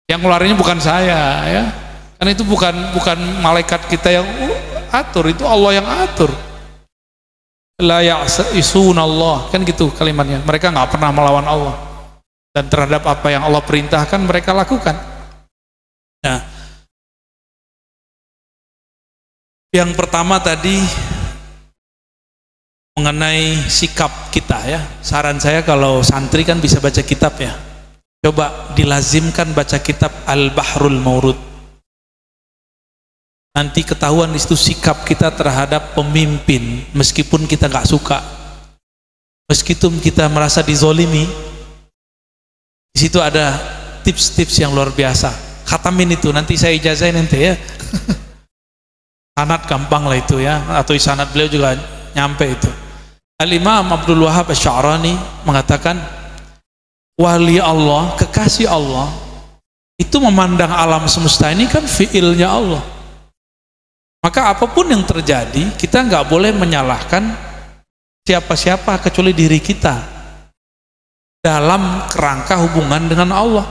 Yang ngeluarinnya bukan saya ya. Karena itu bukan malaikat kita yang atur, itu Allah yang atur. La ya'sunallah, kan gitu kalimatnya. Mereka nggak pernah melawan Allah, dan terhadap apa yang Allah perintahkan mereka lakukan. Nah, yang pertama tadi mengenai sikap kita ya. Saran saya kalau santri kan bisa baca kitab ya, coba dilazimkan baca kitab Al-Bahrul Maurud. Nanti ketahuan di situ sikap kita terhadap pemimpin, meskipun kita nggak suka, meskipun kita merasa dizolimi. Di situ ada tips-tips yang luar biasa. Khatamin itu, nanti saya ijazahin nanti ya. Sanad gampang lah itu ya, atau sanad beliau juga nyampe itu. Al-Imam Abdul Wahab Asy-Sya'rani mengatakan, wali Allah, kekasih Allah itu memandang alam semesta ini kan fiilnya Allah. Maka apapun yang terjadi, kita nggak boleh menyalahkan siapa-siapa kecuali diri kita dalam kerangka hubungan dengan Allah.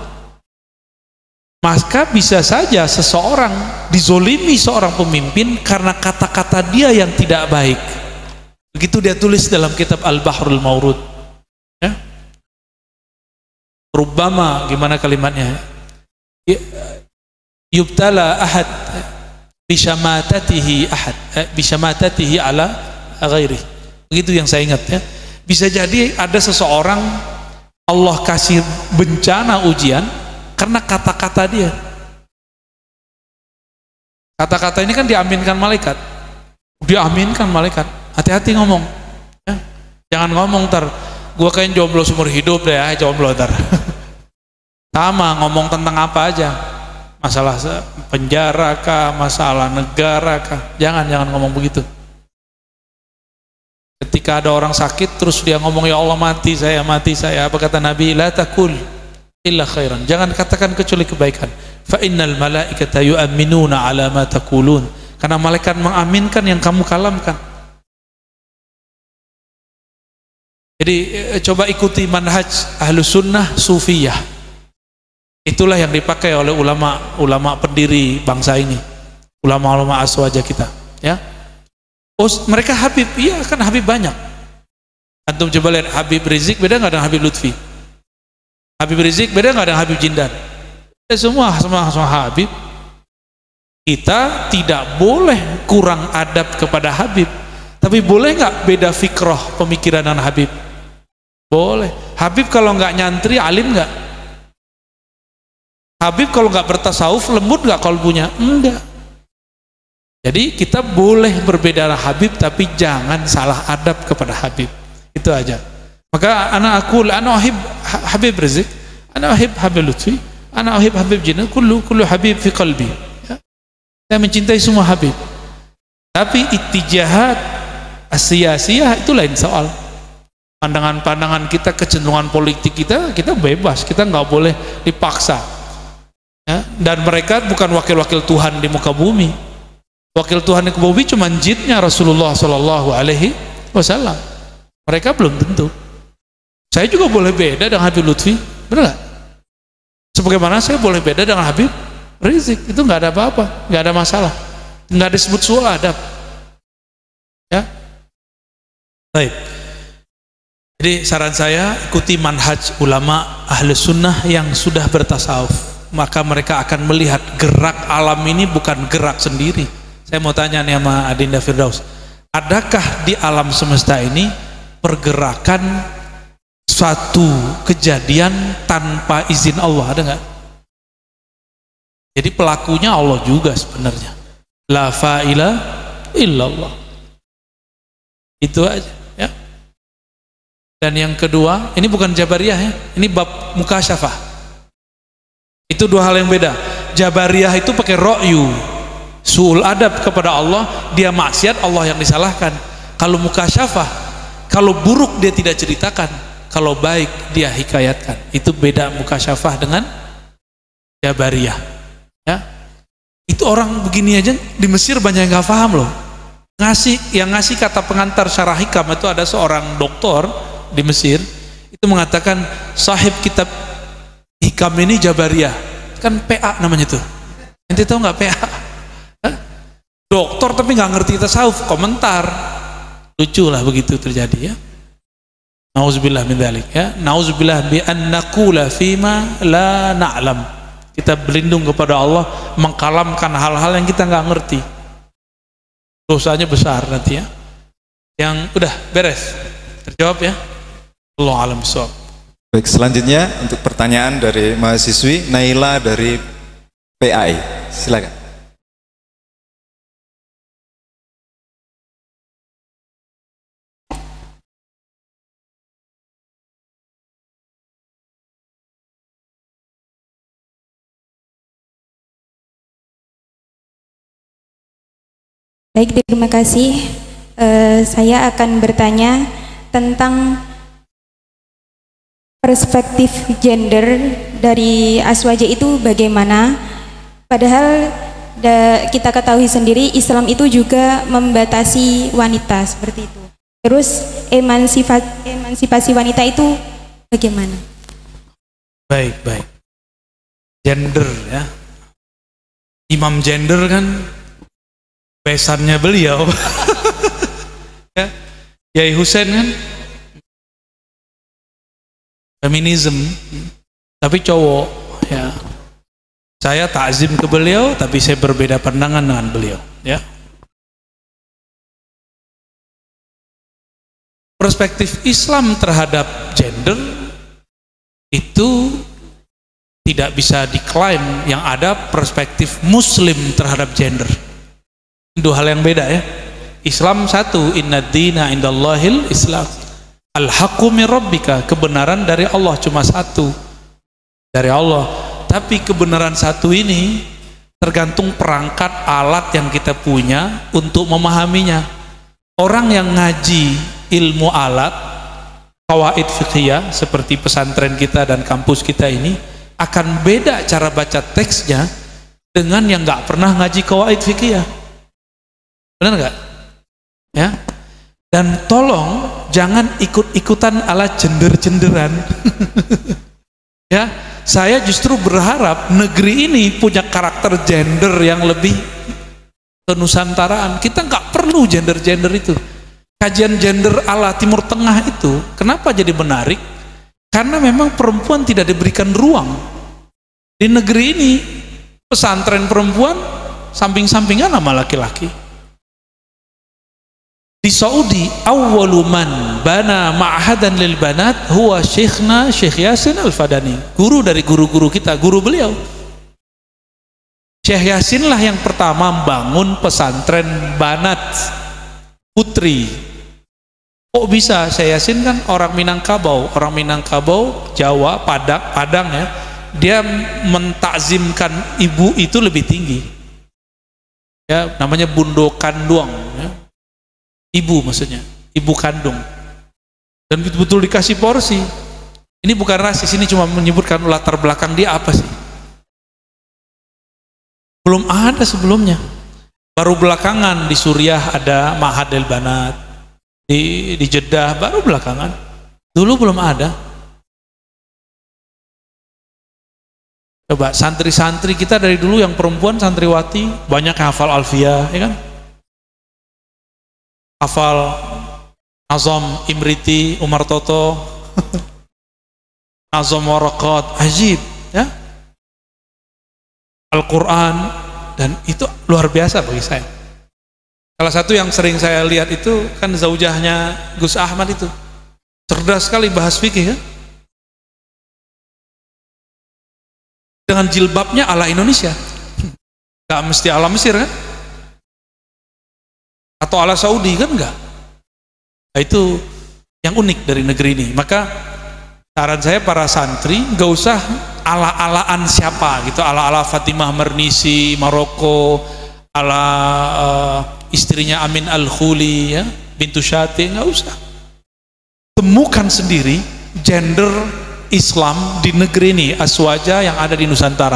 Maka bisa saja seseorang dizolimi seorang pemimpin karena kata-kata dia yang tidak baik. Begitu dia tulis dalam kitab Al-Bahrul Maurud ya. Rubbama, gimana kalimatnya, yubtala ahad bisyamatatihi ahad bisyamatatihi ala ghairi. Begitu yang saya ingat ya. Bisa jadi ada seseorang Allah kasih bencana ujian karena kata-kata dia. Kata-kata ini kan diaminkan malaikat. Diaminkan malaikat. Hati-hati ngomong ya. Jangan ngomong ntar gua kayak jomblo seumur hidup deh ya, jomblo ntar. Sama, ngomong tentang apa aja, masalah penjara kah, masalah negara kah, jangan ngomong begitu. Ketika ada orang sakit terus dia ngomong ya Allah mati saya, apa kata Nabi? La takul illa khairan, jangan katakan kecuali kebaikan. Fa innal malaikata yu'minuna ala ma taqulun, karena malaikat mengaminkan yang kamu kalamkan. Jadi coba ikuti manhaj Ahlus Sunnah Sufiyah. Itulah yang dipakai oleh ulama pendiri bangsa ini, ulama-ulama aswaja kita ya. Oh, mereka Habib, iya kan Habib banyak. Antum coba lihat Habib Rizik beda nggak dengan Habib Lutfi? Habib Rizik beda nggak dengan Habib Jindan? Semua Habib. Kita tidak boleh kurang adab kepada Habib, tapi boleh nggak beda fikrah pemikiran dengan Habib? Boleh. Habib kalau nggak nyantri alim nggak? Habib kalau nggak bertasawuf lembut nggak kalbunya? Enggak. Jadi kita boleh berbeda dengan Habib, tapi jangan salah adab kepada Habib. Itu aja. Maka ana uhib Habib Rizik, ana uhib Habib Lutfi, ana uhib Habib Jinnah, kullu Habib fi qalbi ya. Saya mencintai semua Habib, tapi ittijahat as-siyasiyah itu lain soal. Pandangan-pandangan kita, kecenderungan politik kita bebas, kita nggak boleh dipaksa. Ya, dan mereka bukan wakil-wakil Tuhan di muka bumi. Wakil Tuhan di muka bumi cuma jidnya Rasulullah Shallallahu Alaihi Wasallam. Mereka belum tentu. Saya juga boleh beda dengan Habib Lutfi, benar nggak? Sebagaimana saya boleh beda dengan Habib Rizik, itu nggak ada apa-apa, nggak ada masalah, nggak disebut suul adab. Ya, baik. Jadi saran saya, ikuti manhaj ulama ahli sunnah yang sudah bertasawuf, maka mereka akan melihat gerak alam ini bukan gerak sendiri. Saya mau tanya nih sama Adinda Firdaus, adakah di alam semesta ini pergerakan suatu kejadian tanpa izin Allah? Ada nggak? Jadi pelakunya Allah juga sebenarnya. La fa'ila illallah. Itu aja ya. Dan yang kedua, ini bukan Jabariyah ya, ini bab mukasyafah. Itu dua hal yang beda. Jabariyah itu pakai ro'yu, suul adab kepada Allah, dia maksiat, Allah yang disalahkan. Kalau mukasyafah, kalau buruk dia tidak ceritakan, kalau baik dia hikayatkan. Itu beda mukasyafah dengan Jabariyah ya. Itu orang begini aja di Mesir banyak yang gak paham loh. Yang ngasih kata pengantar syarah hikam itu ada seorang doktor di Mesir, itu mengatakan sahib kitab hikam ini Jabariyah, kan PA namanya tuh. Ente tahu nggak PA? Hah? Doktor tapi nggak ngerti tasawuf, komentar. Lucu lah begitu terjadi ya. Nauzubillah min dzalik ya. Nauzubillah bi an naqula fima la na'lam. Kita berlindung kepada Allah mengkalamkan hal-hal yang kita nggak ngerti. Dosanya besar nanti ya. Yang udah beres. Terjawab ya. Allahu a'lam bishawab. Baik, selanjutnya untuk pertanyaan dari mahasiswi Naila dari PAI. Silakan. Baik, terima kasih. Saya akan bertanya tentang perspektif gender dari Aswaja itu bagaimana? Padahal kita ketahui sendiri Islam itu juga membatasi wanita seperti itu. Terus emansipasi wanita itu bagaimana? Baik. Gender ya. Imam gender kan besannya beliau. Ya. Yai Hussein kan feminisme, tapi cowok ya. Saya takzim ke beliau, tapi saya berbeda pandangan dengan beliau ya. Perspektif Islam terhadap gender itu tidak bisa diklaim. Yang ada perspektif Muslim terhadap gender. Dua hal yang beda ya. Islam satu, inna dina indallahil Islam. Al-haqqu min rabbika, kebenaran dari Allah cuma satu, dari Allah. Tapi kebenaran satu ini tergantung perangkat alat yang kita punya untuk memahaminya. Orang yang ngaji ilmu alat, qawaid fiqhiyah seperti pesantren kita dan kampus kita ini, akan beda cara baca teksnya dengan yang nggak pernah ngaji qawaid fiqhiyah. Benar nggak? Ya. Dan tolong jangan ikut-ikutan ala gender-genderan. Ya, saya justru berharap negeri ini punya karakter gender yang lebih kenusantaraan. Kita nggak perlu gender-gender itu. Kajian gender ala Timur Tengah itu kenapa jadi menarik? Karena memang perempuan tidak diberikan ruang. Di negeri ini pesantren perempuan samping-sampingan sama laki-laki. Di Saudi, awwalu man bana ma'hadan lil banat huwa syekhna Syekh Yasin Al-Fadani, guru dari guru-guru kita, guru beliau. Syekh Yasin lah yang pertama membangun pesantren banat putri. Kok bisa? Syekh Yasin kan orang Minangkabau, Jawa, Padang ya. Dia mentakzimkan ibu itu lebih tinggi. Ya, namanya Bundo Kanduang ya. Ibu maksudnya, ibu kandung, dan betul-betul dikasih porsi. Ini bukan rasis, ini cuma menyebutkan latar belakang dia apa sih. Belum ada sebelumnya. Baru belakangan di Suriah ada Ma'had al-Banat, di Jeddah baru belakangan. Dulu belum ada. Coba santri-santri kita dari dulu yang perempuan santriwati banyak hafal Alfiyah, ya kan? Hafal Nazam Imriti, Umar Toto, Nazam Waraqat, ajib, ya? Al-Quran, dan itu luar biasa bagi saya. Salah satu yang sering saya lihat itu kan zaujahnya Gus Ahmad itu, cerdas sekali bahas fikih, ya? Dengan jilbabnya ala Indonesia, gak mesti ala Mesir kan, atau ala Saudi kan, enggak. Nah, itu yang unik dari negeri ini. Maka saran saya para santri gak usah ala-alaan siapa gitu, ala-ala Fatimah Mernisi Maroko, ala istrinya Amin Al-Khuli, ya, bintu Syati, gak usah. Temukan sendiri gender Islam di negeri ini, Aswaja yang ada di Nusantara.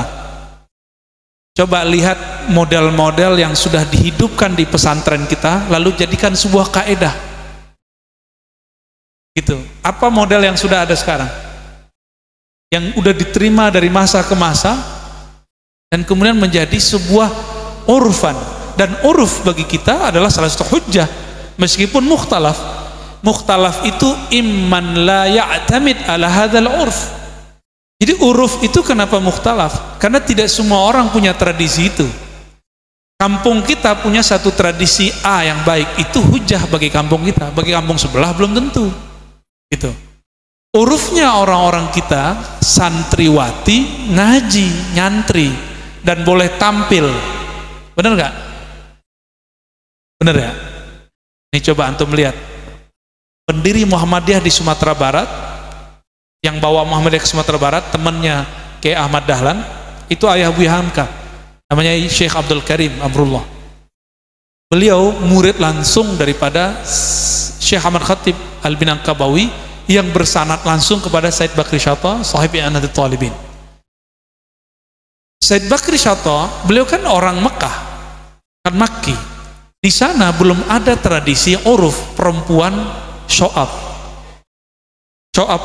Coba lihat model-model yang sudah dihidupkan di pesantren kita, lalu jadikan sebuah kaedah. Gitu. Apa model yang sudah ada sekarang? Yang udah diterima dari masa ke masa dan kemudian menjadi sebuah urfan. Dan uruf bagi kita adalah salah satu hujjah, meskipun mukhtalaf. Mukhtalaf itu imman la ya'tamid ala hadzal urf. Jadi uruf itu kenapa mukhtalaf? Karena tidak semua orang punya tradisi itu. Kampung kita punya satu tradisi A yang baik, itu hujah bagi kampung kita, bagi kampung sebelah belum tentu. Gitu. Urufnya orang-orang kita santriwati ngaji, nyantri, dan boleh tampil. Benar nggak? Benar ya? Ini coba antum lihat. Pendiri Muhammadiyah di Sumatera Barat, yang bawa Muhammadiyah ke Sumatera Barat, temannya Kiai Ahmad Dahlan, itu ayah Buya Hamka, namanya Syekh Abdul Karim Amrullah. Beliau murid langsung daripada Syekh Ahmad Khatib Al-Minangkabawi, yang bersanad langsung kepada Said Bakri Syatta, sahib I'anatul Talibin. Said Bakri Syatta, beliau kan orang Mekah, kan Makki. Di sana belum ada tradisi uruf perempuan sho'ab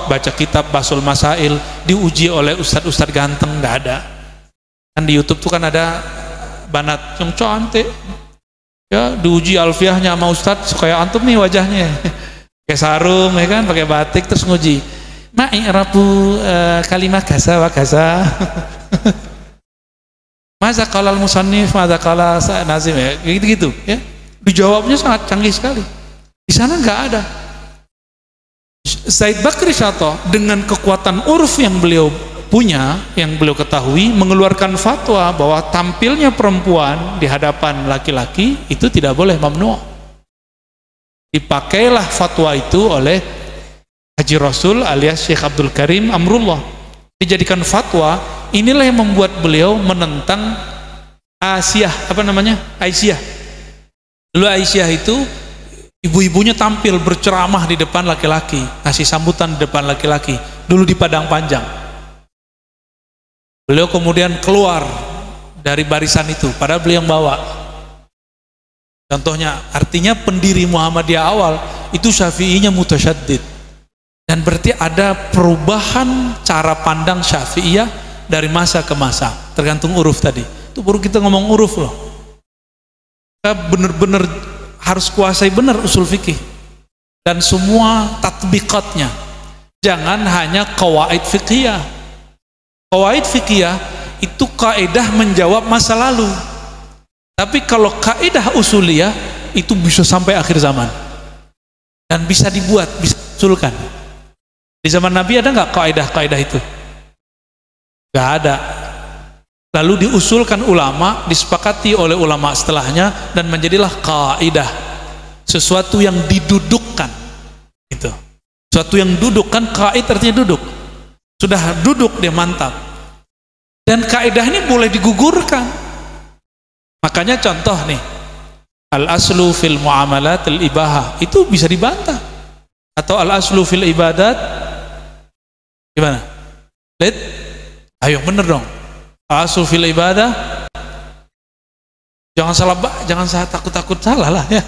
baca kitab Basul Masail diuji oleh ustadz-ustadz ganteng, nggak ada. Kan di YouTube tuh kan ada banat yang cantik ya, diuji alfiahnya sama ustadz kayak antum nih wajahnya kayak sarung, ya kan, pakai batik, terus nguji ma'i'rabu kalimah kasa wa kasa maza qalal musannif maza qala nazim, ya gitu-gitu ya. Dijawabnya sangat canggih sekali. Di sana nggak ada. Said Bakri Syatta dengan kekuatan uruf yang beliau punya, yang beliau ketahui, mengeluarkan fatwa bahwa tampilnya perempuan di hadapan laki-laki itu tidak boleh, mamnu'. Dipakailah fatwa itu oleh Haji Rasul alias Syekh Abdul Karim Amrullah, dijadikan fatwa. Inilah yang membuat beliau menentang Aisyah. Dulu Aisyah itu ibu-ibunya tampil berceramah di depan laki-laki, ngasih sambutan di depan laki-laki, dulu di Padang Panjang. Beliau kemudian keluar dari barisan itu, padahal beliau yang bawa. Contohnya, artinya pendiri Muhammadiyah awal itu Syafi'inya mutasyaddid, dan berarti ada perubahan cara pandang Syafi'iyah dari masa ke masa, tergantung uruf tadi. Itu baru kita ngomong uruf loh. Kita benar-benar harus kuasai benar usul fikih dan semua tatbikatnya. Jangan hanya qawaid fikih. Qawaid fikih itu kaidah menjawab masa lalu. Tapi kalau kaidah usuliyah itu bisa sampai akhir zaman dan bisa dibuat, bisa diusulkan. Di zaman Nabi ada nggak kaidah-kaidah itu? Nggak ada. Lalu diusulkan ulama, disepakati oleh ulama setelahnya, dan menjadilah kaidah, sesuatu yang didudukkan. Itu sesuatu yang duduk, kan kaid artinya duduk. Sudah duduk dia mantap, dan kaidah ini boleh digugurkan. Makanya contoh nih, al aslu fil muamalat al ibahah, itu bisa dibantah. Atau al aslu fil ibadat gimana? Ayo bener dong. Al aslu fil ibadah Jangan salah takut-takut salah lah ya.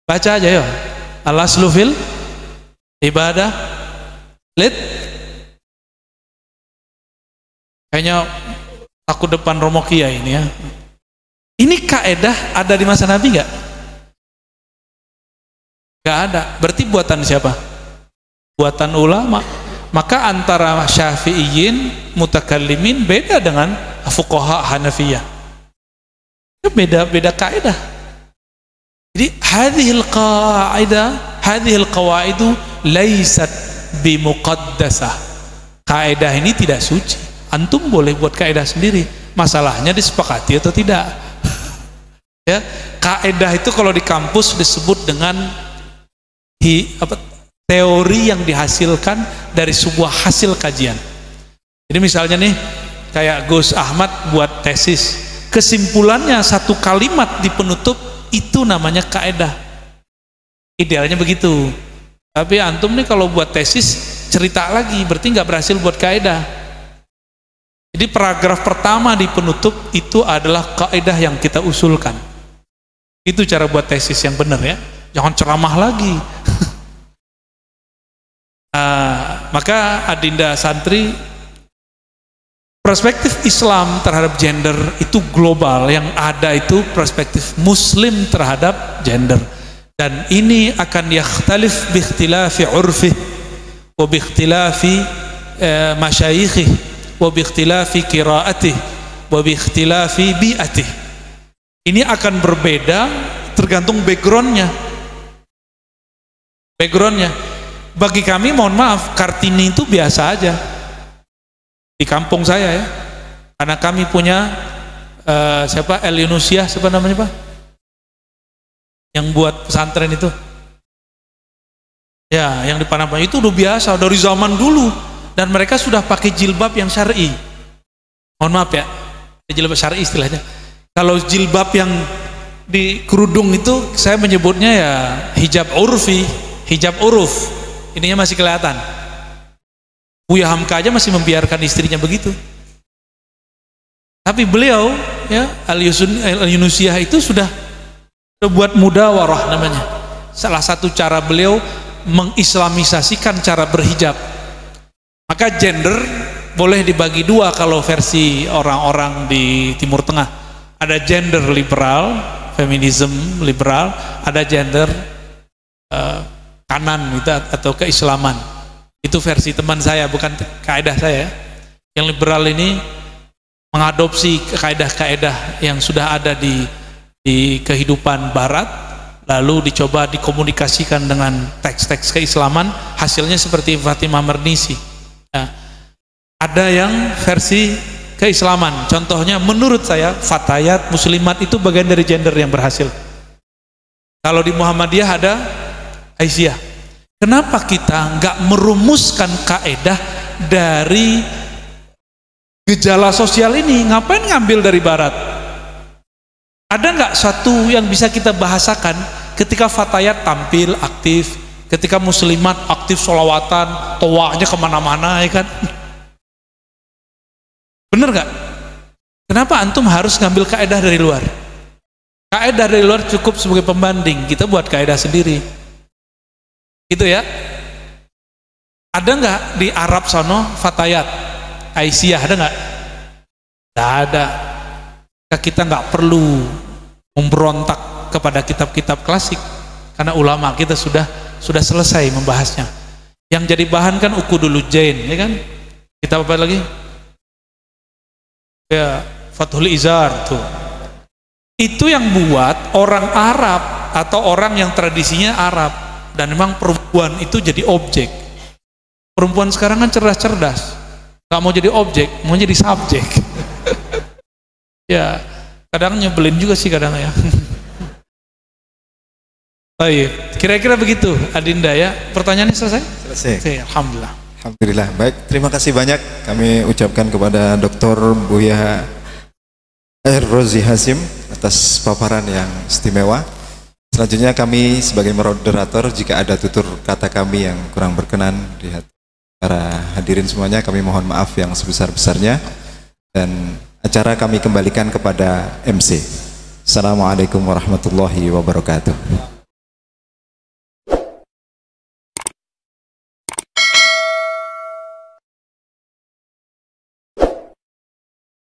Baca aja ya. Al-aslu fil ibadah lid. Kayaknya takut depan Romo Kiai ini ya. Ini kaedah ada di masa Nabi nggak? Nggak ada. Berarti buatan siapa? Buatan ulama. Maka antara Syafi'iyin, mutakallimin beda dengan fuqaha Hanafiyah. Beda kaedah. Jadi hadhil qawaidu laysat bimuqaddasah. Kaedah ini tidak suci. Antum boleh buat kaedah sendiri. Masalahnya disepakati atau tidak. Ya, kaedah itu kalau di kampus disebut dengan teori yang dihasilkan dari sebuah hasil kajian. Jadi misalnya nih kayak Gus Ahmad buat tesis, kesimpulannya satu kalimat di penutup, itu namanya kaedah. Idealnya begitu. Tapi antum nih kalau buat tesis cerita lagi, berarti nggak berhasil buat kaedah. Jadi paragraf pertama di penutup itu adalah kaedah yang kita usulkan. Itu cara buat tesis yang benar ya. Jangan ceramah lagi. Maka adinda santri, perspektif Islam terhadap gender itu global. Yang ada itu perspektif Muslim terhadap gender. Dan ini akan yakhtalif biikhtilafi urfih wa biikhtilafi masyayikhih wa biikhtilafi qiraatih wa biikhtilafi bi'atih. Ini akan berbeda tergantung backgroundnya. Bagi kami, mohon maaf, Kartini itu biasa aja di kampung saya ya, karena kami punya siapa, El Yunusiah, siapa namanya Pak, yang buat pesantren itu ya, yang di Panama itu udah biasa dari zaman dulu, dan mereka sudah pakai jilbab yang syar'i. Mohon maaf ya, jilbab syar'i istilahnya. Kalau jilbab yang di kerudung itu saya menyebutnya ya hijab urfi, hijab uruf. Ininya masih kelihatan. Buya Hamka aja masih membiarkan istrinya begitu. Tapi beliau ya Al-Yunusiah itu sudah buat mudawarah namanya. Salah satu cara beliau mengislamisasikan cara berhijab. Maka gender boleh dibagi dua kalau versi orang-orang di Timur Tengah. Ada gender liberal, feminisme liberal, ada gender kanan itu atau keislaman. Itu versi teman saya, bukan kaedah saya. Yang liberal ini mengadopsi kaedah-kaedah yang sudah ada di kehidupan barat, lalu dicoba dikomunikasikan dengan teks-teks keislaman, hasilnya seperti Fatimah Mernisi. Nah, ada yang versi keislaman, contohnya menurut saya fatayat muslimat itu bagian dari gender yang berhasil. Kalau di Muhammadiyah ada Aisyah. Kenapa kita nggak merumuskan kaedah dari gejala sosial ini? Ngapain ngambil dari barat? Ada nggak satu yang bisa kita bahasakan ketika fatayat tampil aktif, ketika muslimat aktif sholawatan, toanya kemana-mana ya kan? Bener nggak? Kenapa antum harus ngambil kaedah dari luar? Kaedah dari luar cukup sebagai pembanding, kita buat kaedah sendiri. Gitu ya. Ada nggak di Arab sono fatayat Aisyah, ada nggak? Nggak ada. Kita nggak perlu memberontak kepada kitab-kitab klasik karena ulama kita sudah selesai membahasnya. Yang jadi bahan kan Uqudul Jain, ya kan? Kitab apa lagi? Ya, Fathul Izar tuh. Itu yang buat orang Arab atau orang yang tradisinya Arab. Dan memang perempuan itu jadi objek. Perempuan sekarang kan cerdas-cerdas, nggak mau jadi objek, mau jadi subjek. Ya, kadang nyebelin juga sih kadang ya. Baik, kira-kira begitu Adinda ya. Pertanyaannya selesai? Selesai. Alhamdulillah. Alhamdulillah. Baik, terima kasih banyak kami ucapkan kepada Dr. Buya Rozi Hasim atas paparan yang istimewa. Selanjutnya kami sebagai moderator, jika ada tutur kata kami yang kurang berkenan di hati para hadirin semuanya, kami mohon maaf yang sebesar-besarnya, dan acara kami kembalikan kepada MC. Assalamualaikum warahmatullahi wabarakatuh.